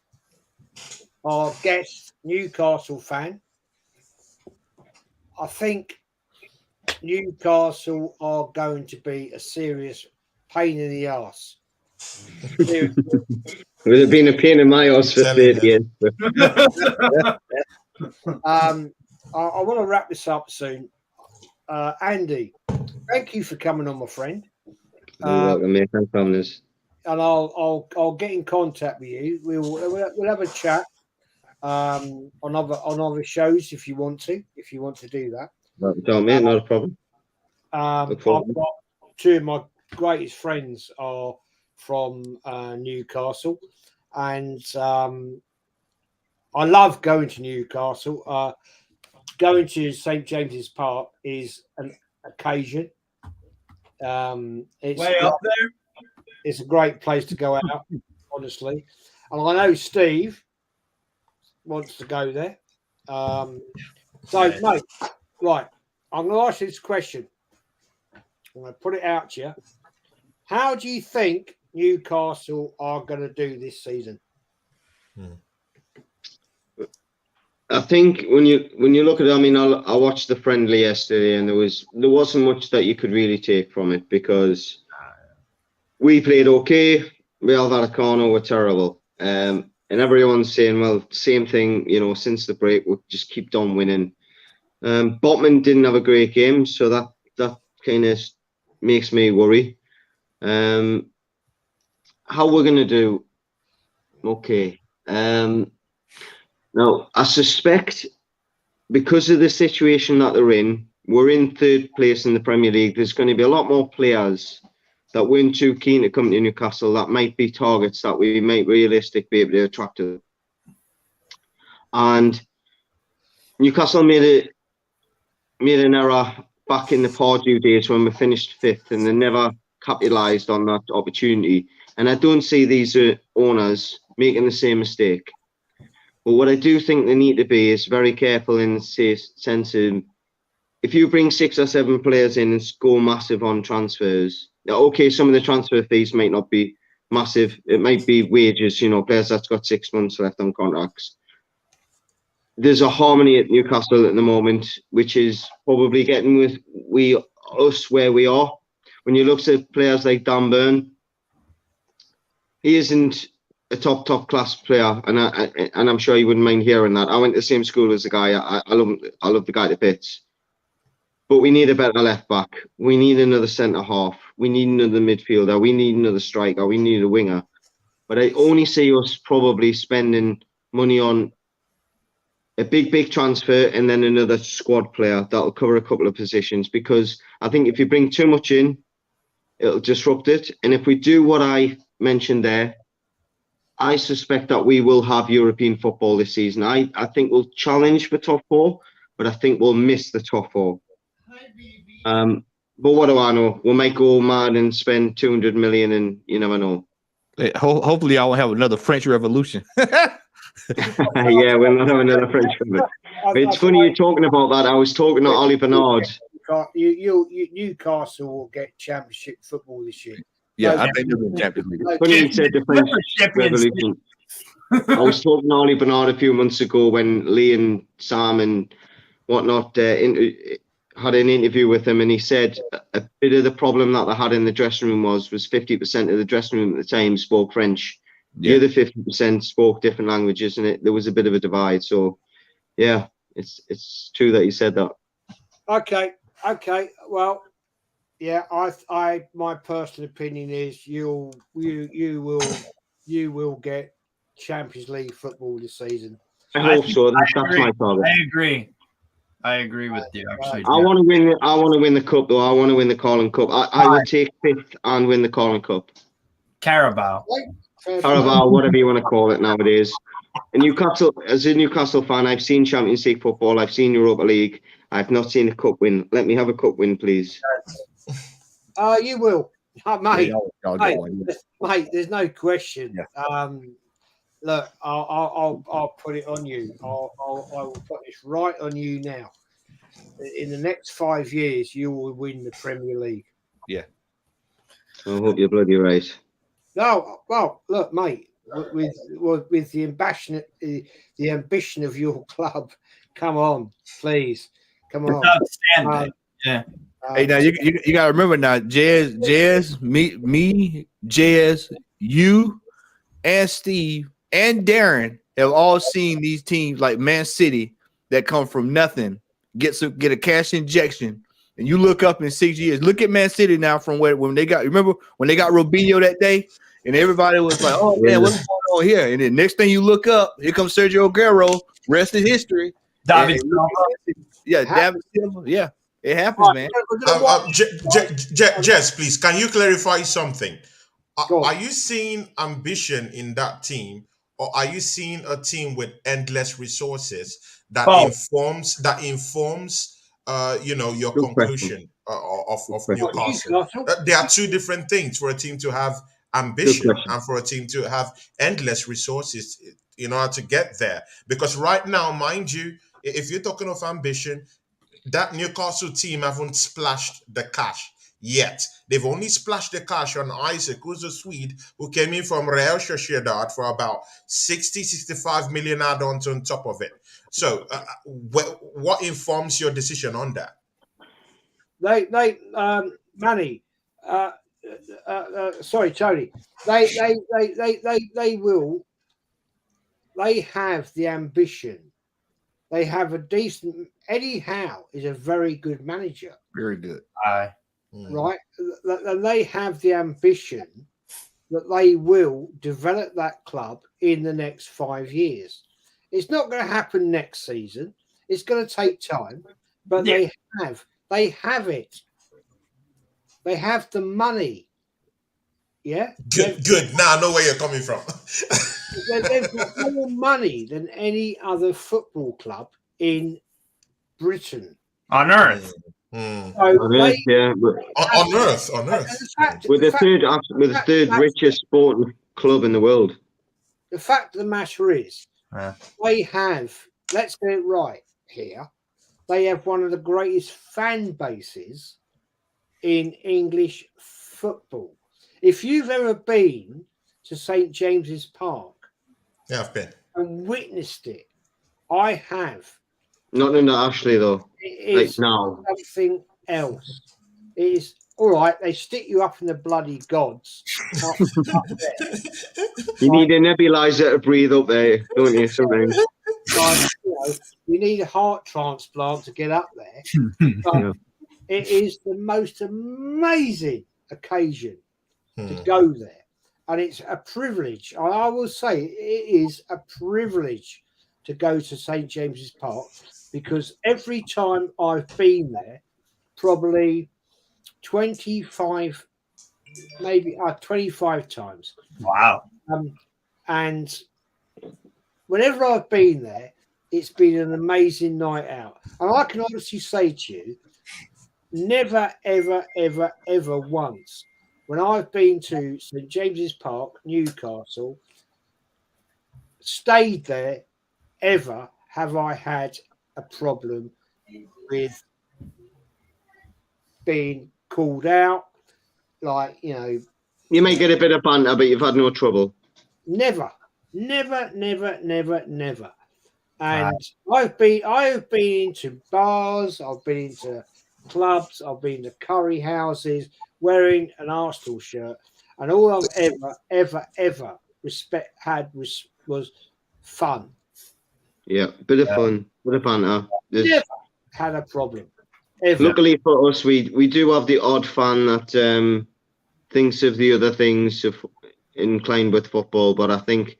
our guest Newcastle fan. I think Newcastle are going to be a serious pain in the arse. Would have been a pain in my arse for 30 years. I want to wrap this up soon. Andy, thank you for coming on, my friend. You're welcome, mate. Thanks for having us. And I'll get in contact with you. We'll have a chat on other shows if you want to do that. Don't, mate, not a problem. I've got 2 of my greatest friends are from Newcastle, and I love going to Newcastle. Going to St. James's Park is an occasion. It's way up there. It's a great place to go out, honestly. And I know Steve wants to go there. Mate, right, I'm going to ask you this question. I'm going to put it out to you. How do you think Newcastle are going to do this season? I think when you look at it, I mean, I watched the friendly yesterday, and there wasn't much that you could really take from it because we played okay. Real Vallecano were terrible, and everyone's saying, well, same thing, since the break, we'll just keep on winning. Botman didn't have a great game, so that kind of makes me worry. How we're gonna do? Okay. Now, I suspect because of the situation that they're in, we're in 3rd place in the Premier League. There's going to be a lot more players that weren't too keen to come to Newcastle that might be targets that we might realistically be able to attract to them. And Newcastle made an error back in the Pardew days when we finished 5th, and they never capitalised on that opportunity. And I don't see these owners making the same mistake. But what I do think they need to be is very careful in the sense of, if you bring 6 or 7 players in and go massive on transfers, okay, some of the transfer fees might not be massive. It might be wages, players that's got 6 months left on contracts. There's a harmony at Newcastle at the moment, which is probably getting with us where we are. When you look at players like Dan Burn, he isn't a top class player, and I'm sure you wouldn't mind hearing that. I went to the same school as the guy. I love the guy to bits. But we need a better left back. We need another centre half. We need another midfielder. We need another striker. We need a winger. But I only see us probably spending money on a big transfer and then another squad player that'll cover a couple of positions, because I think if you bring too much in, it'll disrupt it. And if we do what I mentioned there, I suspect that we will have European football this season. I think we'll challenge for top 4, but I think we'll miss the top 4. But what do I know? We might go mad and spend 200 million, and you never know. Hey, hopefully, I won't have another French Revolution. Yeah, we'll not have another French Revolution. But it's funny you're talking about that. I was talking to Ollie Bernard. Newcastle will get Championship football this year. Yeah, I think they'll be Champions League. Funny you said the French Revolution. I was talking to Ollie Bernard a few months ago when Lee and Sam and whatnot had an interview with him, and he said a bit of the problem that they had in the dressing room was 50% of the dressing room at the time spoke French. The other 50% spoke different languages, and there was a bit of a divide. So, yeah, it's true that he said that. Okay. Well, yeah, my personal opinion is you will get Champions League football this season. I hope so. That's my target. I agree with you. Actually, I want to win. I want to win the cup, though. I want to win the Carling Cup. I would take 5th and win the Carling Cup. Carabao, whatever you want to call it nowadays. In Newcastle, as a Newcastle fan, I've seen Champions League football. I've seen Europa League. I've not seen a cup win. Let me have a cup win, please. You will, mate. Mate, there's no question. Yeah. Look, I'll put it on you. I will put this right on you now. In the next 5 years, you will win the Premier League. Yeah. I hope you're bloody right. No, well, look, mate. With the ambition of your club, come on, please, come on. Yeah. Hey, now you gotta remember now, Jazz, me, Jazz, you, and Steve, and Darren have all seen these teams like Man City that come from nothing, get a cash injection, and you look up in 6 years. Look at Man City now from when they got. Remember when they got Robinho that day, and everybody was like, "Oh man, what's going on here?" And then next thing you look up, here comes Sergio Aguero. Rest of history. David David Silva. Yeah, it happens, man. Jess, please, can you clarify something? Are you seeing ambition in that team, or are you seeing a team with endless resources that informs your conclusion of Newcastle? There are two different things for a team to have ambition and for a team to have endless resources in order to get there. Because right now, mind you, if you're talking of ambition, that Newcastle team haven't splashed the cash yet. They've only splashed the cash on Isaac, who's a Swede, who came in from Real Sociedad for about 65 million add-ons on top of it. So what informs your decision on that? Manny, sorry, Tony. They have the ambition. They have a decent. Eddie Howe is a very good manager. Very good. Right, and they have the ambition that they will develop that club in the next 5 years. It's not going to happen next season. It's going to take time, but they have it. They have the money. Yeah. Good. Now I know where you're coming from. They've got more money than any other football club in Britain. On earth. Mm. So On Earth, yeah. On Earth. We're the third richest sporting club in the world. The fact of the matter is, they have, let's get it right here, they have one of the greatest fan bases in English football. If you've ever been to St. James's Park, Yeah, I've been. And witnessed it, I have. Not in the Ashley, though. It is now. something else. It is all right. They stick you up in the bloody gods. Up there. You need a nebulizer to breathe up there, don't you? Sometimes. You need a heart transplant to get up there. But it is the most amazing occasion to go there. And it's a privilege. I will say it is a privilege to go to St. James's Park, because every time I've been there, probably 25, maybe 25 times. Wow. And whenever I've been there, it's been an amazing night out. And I can honestly say to you, never, ever, ever, ever once, when I've been to St. James's Park, Newcastle, stayed there, ever have I had a problem with being called out. Like, you may get a bit of banter, but you've had no trouble. Never. And I have been into bars, I've been into clubs, I've been to curry houses wearing an Arsenal shirt, and all I've ever had was fun. Yeah, bit of fun, bit of banter. Never had a problem. Ever. Luckily for us, we do have the odd fan that thinks of the other things of inclined with football, but I think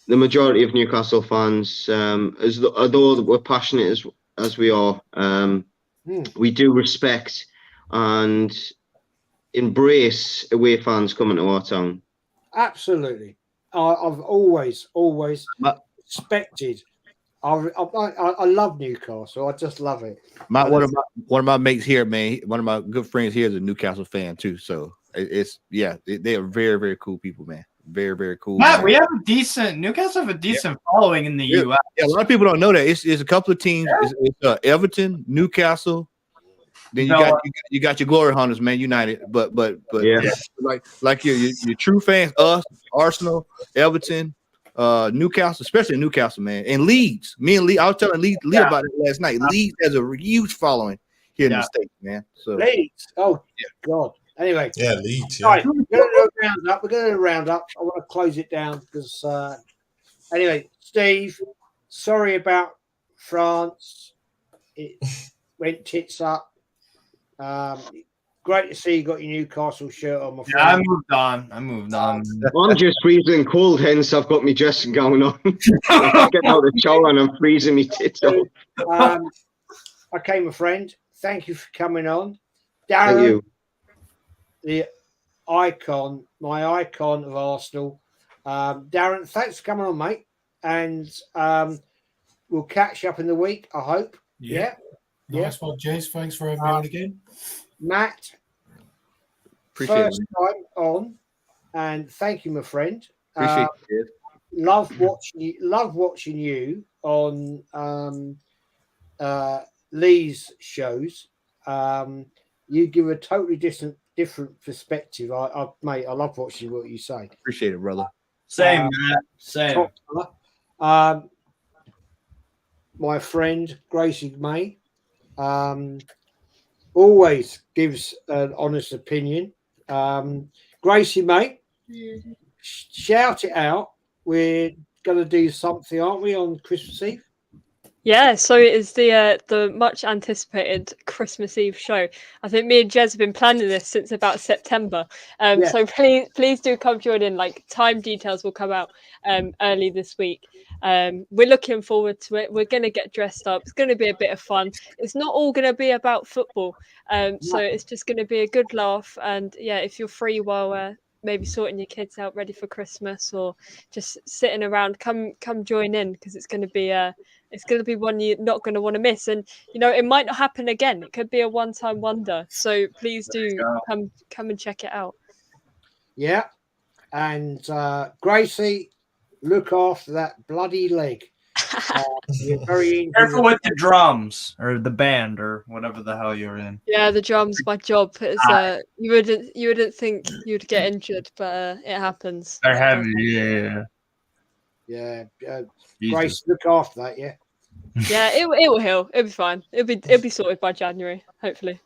the majority of Newcastle fans, although we're passionate as we are, we do respect and embrace away fans coming to our town. Absolutely. I've always respected. I love Newcastle. I just love it. One of my mates here, man, one of my good friends here is a Newcastle fan too. So they are very, very cool people, man. Very, very cool. Matt, we have Newcastle have a decent following in the U.S. Yeah, a lot of people don't know that. It's a couple of teams. It's Everton, Newcastle. Then you got your glory hunters, man, United. But like your true fans, us, Arsenal, Everton, Newcastle, especially Newcastle, man, and Leeds. Me and Lee, I was telling Lee about it last night. Leeds has a huge following here in the States, man. So Leeds, God. Anyway, Leeds. Yeah. Right, we're going to do a roundup. I want to close it down because anyway, Steve, sorry about France. It went tits up. Great to see you got your Newcastle shirt on, my friend. Yeah, I moved on. I'm just freezing cold, hence I've got my dressing gown on. I'm getting out of the shower and I'm freezing my tits off. Okay, my friend. Thank you for coming on. Darren, thank you. The icon, my icon of Arsenal. Darren, thanks for coming on, mate. And we'll catch up in the week, I hope. Yeah. Nice one, Jez. Thanks for having me on again. Matt, appreciate first time on, and thank you, my friend. Appreciate it. Love watching you on Lee's shows. You give a totally different perspective. Mate, I love watching what you say. Appreciate it, brother. Same, Matt. Same. My friend Gracie May always gives an honest opinion. Gracie May, shout it out. We're going to do something, aren't we, on Christmas Eve? Yeah, so it is the much anticipated Christmas Eve show. I think me and Jez have been planning this since about September. So please do come join in. Like, time details will come out early this week. We're looking forward to it. We're going to get dressed up. It's going to be a bit of fun. It's not all going to be about football. So it's just going to be a good laugh. And yeah, if you're free while maybe sorting your kids out ready for Christmas, or just sitting around, come join in, because it's going to be one you're not going to want to miss. And it might not happen again. It could be a one-time wonder. So please do come and check it out. Yeah, and Gracie, look after that bloody leg. You're very careful with the drums or the band or whatever the hell you're in. Yeah, the drums, my job. It's you wouldn't think you'd get injured, but it happens. They're heavy, yeah. Yeah, Jesus. Grace, look after that. Yeah. Yeah, it will heal. It'll be fine. It'll be sorted by January, hopefully.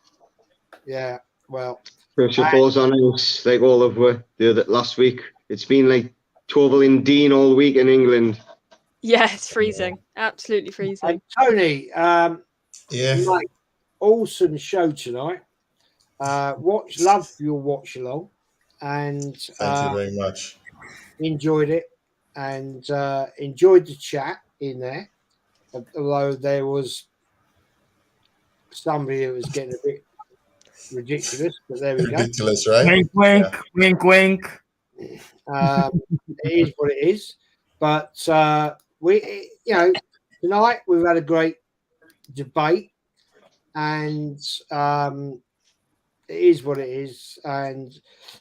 Yeah. Well, pressure falls on us like all of the other last week. It's been like Toval Dean all week in England. Yeah, it's freezing. Absolutely freezing. And Tony, Yeah. like, awesome show tonight. Love your watch along, and Thank you very much. enjoyed it, and enjoyed the chat in there. Although there was somebody that was getting a bit ridiculous, but there we go. Ridiculous, right? Wink, wink, wink, wink. It is what it is. But we, tonight we've had a great debate, and it is what it is. And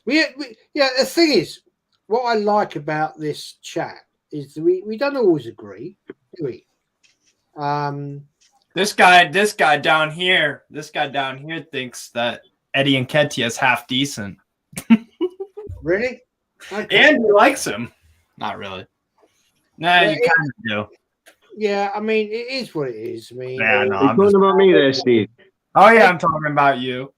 the thing is, what I like about this chat is that we don't always agree, do we? This guy down here thinks that Eddie Nketiah is half decent. Really? Okay. And he likes him. Not really. Nah, Yeah, you kind of do. Yeah, I mean, it is what it is. I mean, Yeah, no, You're I'm talking just- about me there, Steve. Oh yeah, I'm talking about you.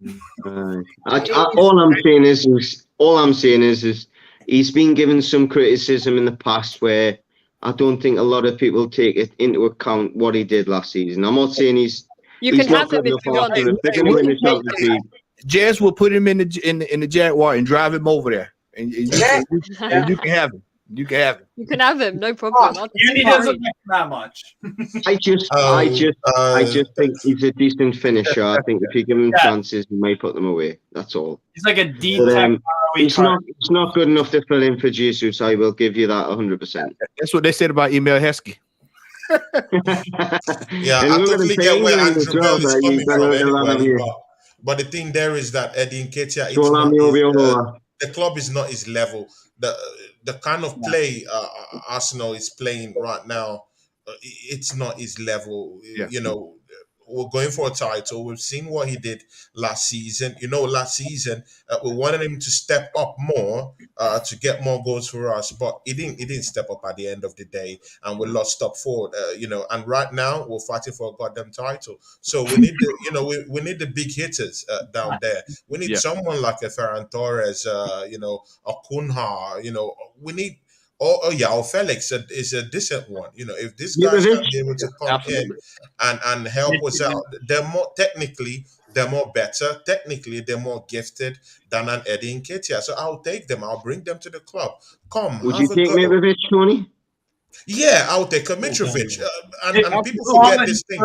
All I'm saying is he's been given some criticism in the past where I don't think a lot of people take it into account what he did last season. I'm not saying he's can not have him good if you enough want. after if they're going to win the Champions League. Jazz will put him in the Jaguar and drive him over there, and you can have him. You can have him. You can have him, no problem. He doesn't like that much. I just think he's a decent finisher. I think if you give him chances, he may put them away. That's all. He's like a deep. But, it's not good enough to fill in for Jesus. I will give you that 100%. That's what they said about Emil Heskey. Yeah, I totally get where Andrew Bell is coming from anyway. But the thing there is that Eddie Nketiah, the club is not his level. The kind of play Arsenal is playing right now, it's not his level. Yeah. We're going for a title. We've seen what he did last season. Last season we wanted him to step up more to get more goals for us, but he didn't step up at the end of the day, and we lost top four. And right now we're fighting for a goddamn title. So we need we need the big hitters down there. We need someone like a Ferran Torres, a Cunha. We need. Or Felix is a decent one. If this guy can be able to come in and help us out, they're more better. Technically, they're more gifted than an Eddie Nketiah. So I'll take them. I'll bring them to the club. Come, would you take Mitrovic, Tony? Yeah, I'll take a Mitrovic. And people forget this thing.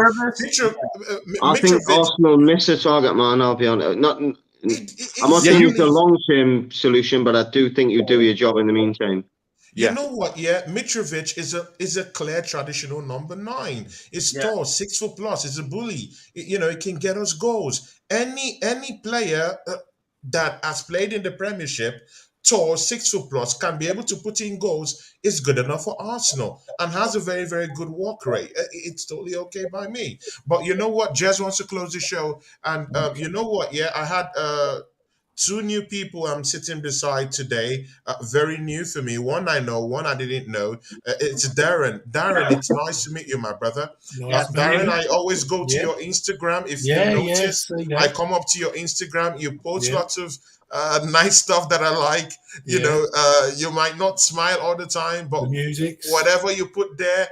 I think Arsenal miss a target man. I'll be honest. I'm not saying it's a long-term solution, but I do think you do your job in the meantime. You know what? Yeah, Mitrovic is a clear traditional number 9. It's tall, 6 foot plus. It's a bully. It can get us goals. Any player that has played in the Premiership, tall, 6 foot plus, can be able to put in goals. Is good enough for Arsenal and has a very, very good walk rate. It's totally okay by me. But you know what? Jez wants to close the show, and you know what? Yeah, I had 2 new people I'm sitting beside today, very new for me. One I know, one I didn't know. It's Darren. Darren, it's nice to meet you, my brother. Darren, I always go to your Instagram. If you notice, I come up to your Instagram. You post lots of nice stuff that I like. You might not smile all the time, but whatever you put there,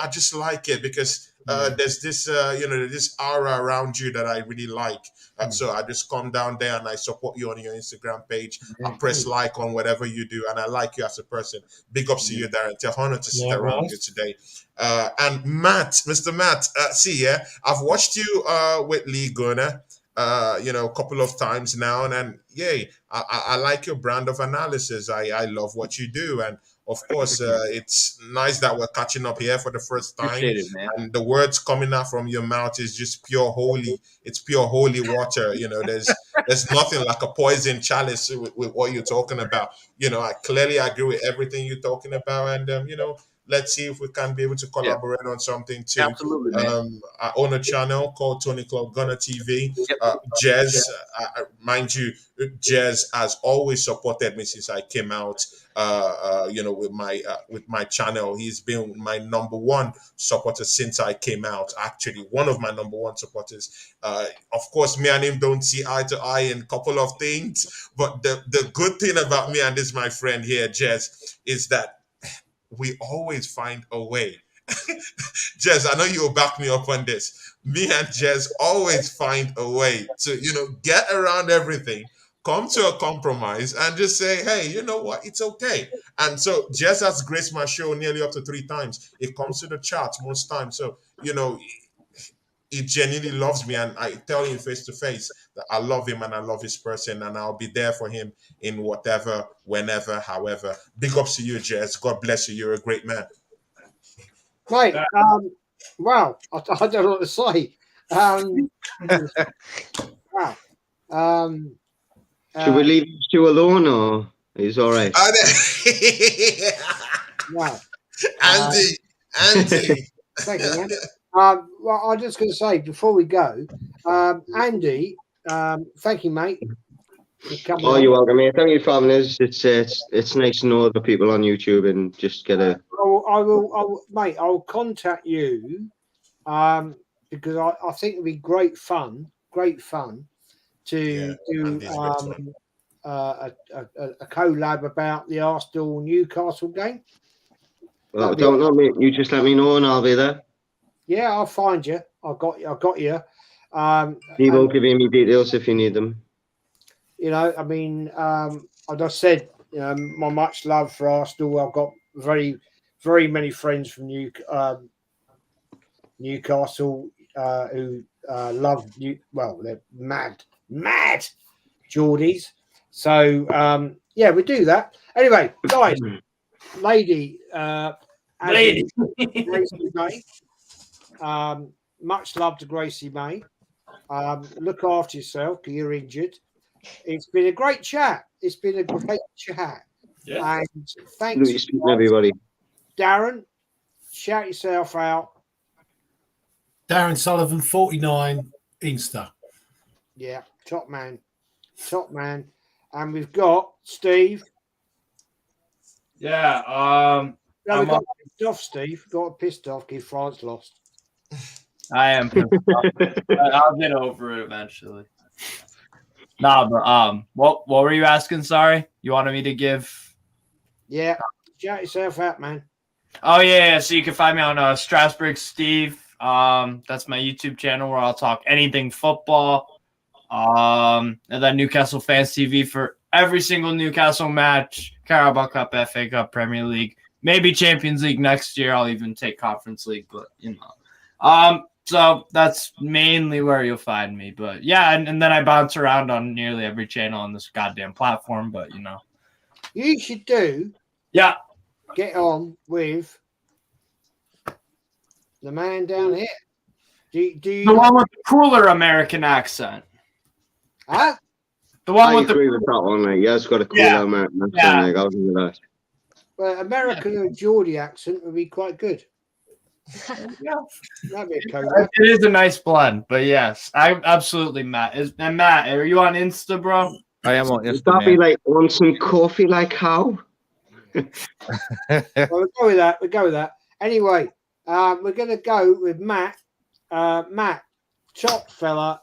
I just like it because there's this, this aura around you that I really like. So I just come down there and I support you on your Instagram page. I press like on whatever you do, and I like you as a person. Big ups to you, Darren. It's an honor to sit around you today. And Matt, Mr. Matt, I've watched you with Lee Gunner, a couple of times now, and I like your brand of analysis. I love what you do, and of course, it's nice that we're catching up here for the first time. Appreciate it, man. And the words coming out from your mouth is just pure holy. It's pure holy water. There's nothing like a poison chalice with what you're talking about. I clearly agree with everything you're talking about, and let's see if we can be able to collaborate on something too. Absolutely, man. I own a channel called Tony Club Gunner TV. Yep. Jez, mind you, Jez has always supported me since I came out. With my channel, he's been my number one supporter since I came out. Actually, one of my number one supporters. Of course, me and him don't see eye to eye in a couple of things, but the good thing about me and this my friend here, Jez, is that we always find a way. Jez, I know you'll back me up on this. Me and Jez always find a way to, get around everything, come to a compromise, and just say, hey, you know what? It's okay. And so Jez has graced my show nearly up to 3 times. It comes to the charts most times. So, he genuinely loves me, and I tell him face to face that I love him and I love his person, and I'll be there for him in whatever, whenever, however. Big ups to you, Jez. God bless you. You're a great man. Mate, wow, I don't know what to say. Wow. Should we leave you two alone, or he's all right? Wow. Andy. Thank you, man. Well, I'm just going to say before we go, Andy, thank you, mate. Oh, you're welcome, mate. Thank you for having us. It's nice to know other people on YouTube and just get a. I will, mate. I'll contact you because I think it'd be great fun to do a collab about the Arsenal Newcastle game. Well, don't know, mate. You just let me know and I'll be there. Yeah, I'll find you. I got you. He won't give you any details if you need them. I mean, as I said, my much love for Arsenal. I've got very, very many friends from Newcastle who love you. Well, they're mad Geordies. So we do that. Anyway, guys, Gracie May. Much love to Gracie May. Look after yourself because you're injured. It's been a great chat. Yeah. And thanks, everybody. Darren. Shout yourself out. Darren Sullivan, 49, Insta. Yeah, top man. And we've got Steve. Yeah. No, we got pissed off, Steve. Got pissed off because France lost. I am pissed off. I'll get over it eventually. Nah, but what were you asking? Sorry, you wanted me to give? Yeah, shout yourself out, man. Oh yeah. So you can find me on Strasbourg Steve. That's my YouTube channel where I'll talk anything football. And then Newcastle Fans TV for every single Newcastle match, Carabao Cup, FA Cup, Premier League, maybe Champions League next year. I'll even take Conference League, but so that's mainly where you'll find me. But yeah, and then I bounce around on nearly every channel on this goddamn platform. But you should get on with the man down here. Do you the one with the cooler American accent? Huh? The one I with agree with that one, mate. Yeah, it's got a cool American accent. Like, I'll give you that. Well, American or Geordie accent would be quite good. Yeah, that'd be a collab. It is a nice blend, but yes, I absolutely Matt. And Matt, are you on Insta, bro? I am on Insta. Would that be like want some coffee? Like how? Well, we'll go with that. Anyway, we're gonna go with Matt. Matt, top fella,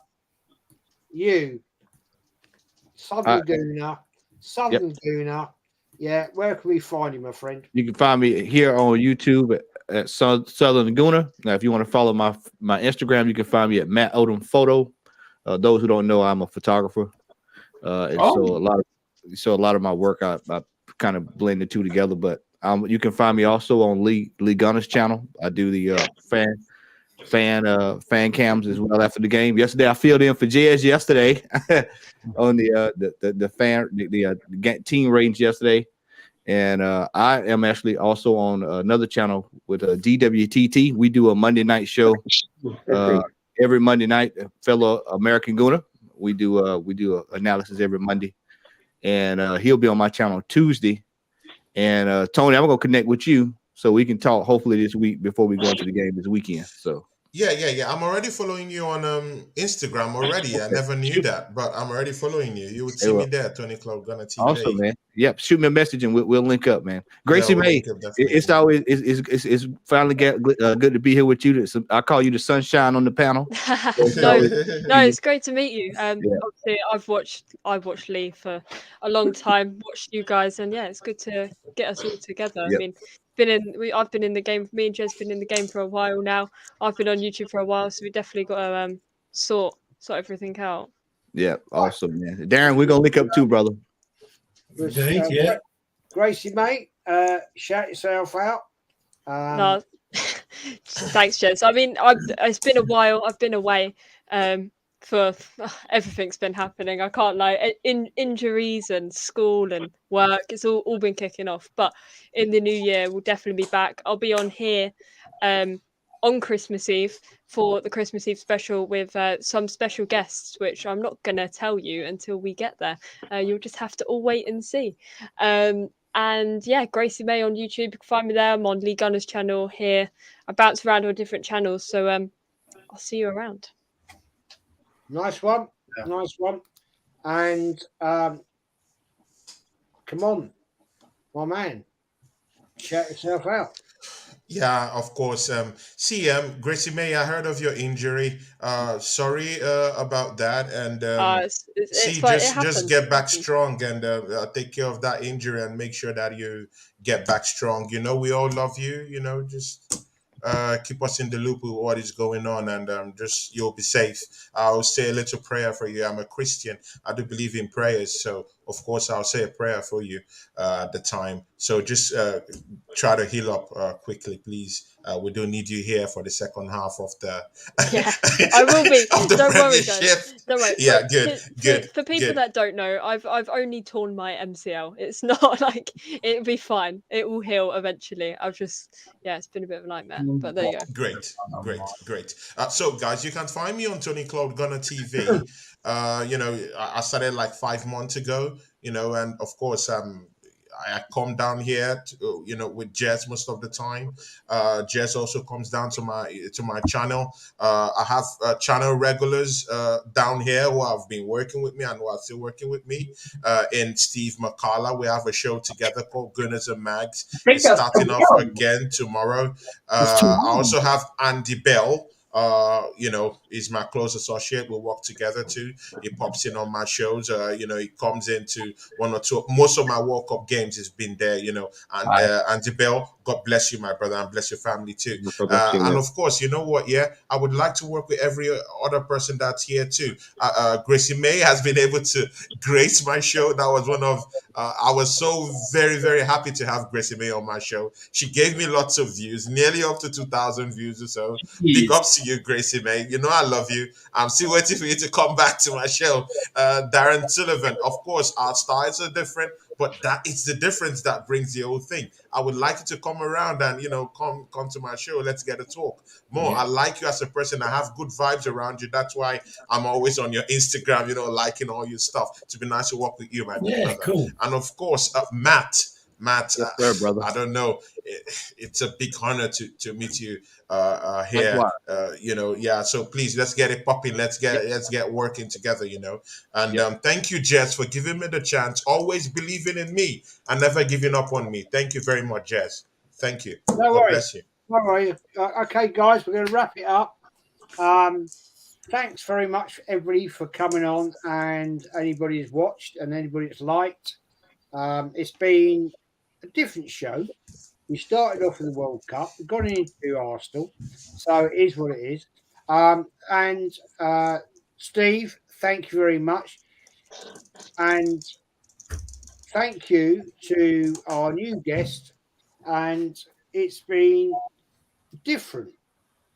you, Southern Gooner. Yeah, where can we find you, my friend? You can find me here on YouTube at Southern Gooner. Now, if you want to follow my Instagram, you can find me at Matt Odom Photo. Those who don't know, I'm a photographer. So a lot of my work, I kind of blend the two together. But you can find me also on Lee Gunner's channel. I do the fan cams as well after the game. Yesterday, I filled in for Jez yesterday on the team range yesterday, and I am actually also on another channel with DWTT. We do a Monday night show every Monday night. Fellow American Gooner. We do analysis every Monday, and he'll be on my channel Tuesday. And Tony, I'm gonna connect with you so we can talk hopefully this week before we go into the game this weekend. So Yeah. I'm already following you on Instagram already. I never knew that, but I'm already following you. You would see me there, Tony Club Gunner TV. Awesome, man. Yep, shoot me a message and we'll link up, man. Gracie we'll May, link up, it's always it's finally good to be here with you. I call you the sunshine on the panel. No, it's great to meet you. Obviously, I've watched Lee for a long time, watched you guys, and yeah, it's good to get us all together. Yep. I mean, I've been in the game. Me and Jez been in the game for a while now. I've been on YouTube for a while, so we definitely got to sort everything out. Yeah, awesome, man. Darren, we're gonna link up too, brother. Indeed, yeah. Gracie, mate, shout yourself out. No, thanks, Jez. I mean, it's been a while. I've been away. For everything's been happening. I can't lie. Injuries and school and work, it's all been kicking off. But in the new year, we'll definitely be back. I'll be on here on Christmas Eve for the Christmas Eve special with some special guests, which I'm not going to tell you until we get there. You'll just have to all wait and see. And yeah, Gracie May on YouTube. You can find me there. I'm on Lee Gunner's channel here. I bounce around on different channels. So I'll see you around. Nice one. Yeah. Nice one. And come on, my man. Shout yourself out. Yeah, of course. Gracie May, I heard of your injury. Sorry about that. And just get back strong and take care of that injury and make sure that you get back strong. You know, we all love you. You know, just keep us in the loop with what is going on, and just you'll be safe. I'll say a little prayer for you. I'm a Christian. I do believe in prayers, so of course I'll say a prayer for you at the time. So just try to heal up quickly, please. We do need you here for the second half of the. Yeah, I will be. Don't worry, guys. Don't worry. Yeah, good. For people that don't know, I've only torn my MCL. It's not like it'll be fine. It will heal eventually. It's been a bit of a nightmare, but there you go. Great. So guys, you can find me on Tony Cloud Gunner TV. I started like 5 months ago. And of course, I come down here, with Jez most of the time. Jez also comes down to my channel. I have channel regulars down here who have been working with me and who are still working with me. In Steve McCullough, we have a show together called Gunners and Mags. It's starting off again tomorrow. I also have Andy Bell. He's my close associate. We work together too. He pops in on my shows. He comes into one or two. Most of my World Cup games has been there. And Andy Bell, God bless you, my brother, and bless your family too. And of course, you know what? Yeah, I would like to work with every other person that's here too. Gracie May has been able to grace my show. That was one of. I was so very, very happy to have Gracie May on my show. She gave me lots of views, nearly up to 2,000 views or so. Big ups to you, Gracie May. You know I love you. I'm still waiting for you to come back to my show. Darren Sullivan, of course, our styles are different, but it's the difference that brings the whole thing. I would like you to come around and come to my show. Let's get a talk more. Yeah. I like you as a person. I have good vibes around you. That's why I'm always on your Instagram, liking all your stuff. To be nice to work with you, my brother. Cool. And of course, Matt, yes, sir, brother. I don't know. It's a big honor to meet you here. So please, let's get it popping. Let's get working together. And thank you, Jez, for giving me the chance. Always believing in me and never giving up on me. Thank you very much, Jez. Thank you. No God worries. bless you. No worries. Okay, guys, we're going to wrap it up. Thanks very much, everybody, for coming on, and anybody who's watched and anybody that's liked. It's been a different show. We started off with the World Cup. We've gone into Arsenal. So it is what it is. And Steve, thank you very much. And thank you to our new guest. And it's been different.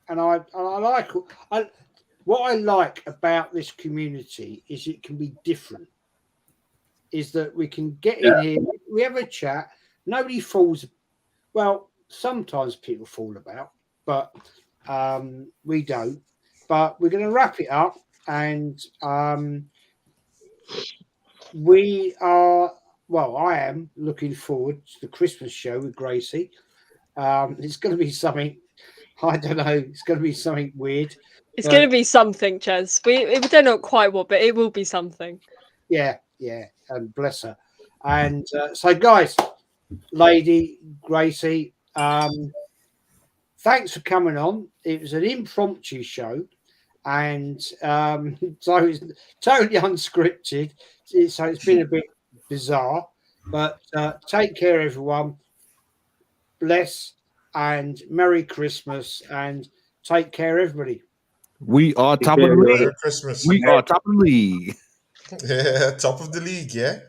and I like what I like about this community is it can be different. Is that we can get in here, we have a chat, nobody falls. Well, sometimes people fall about, but we don't. But we're going to wrap it up, and we are. Well, I am looking forward to the Christmas show with Gracie. It's going to be something. I don't know. It's going to be something weird. It's going to be something, Ches. We don't know quite what, but it will be something. Yeah, and bless her. And so, guys, Lady Gracie, thanks for coming on. It was an impromptu show, and so it's totally unscripted. So it's been a bit bizarre, but take care, everyone. Bless and Merry Christmas, and take care, everybody. We are top of the league. Merry Christmas. We are top of the league. Yeah, top of the league, yeah.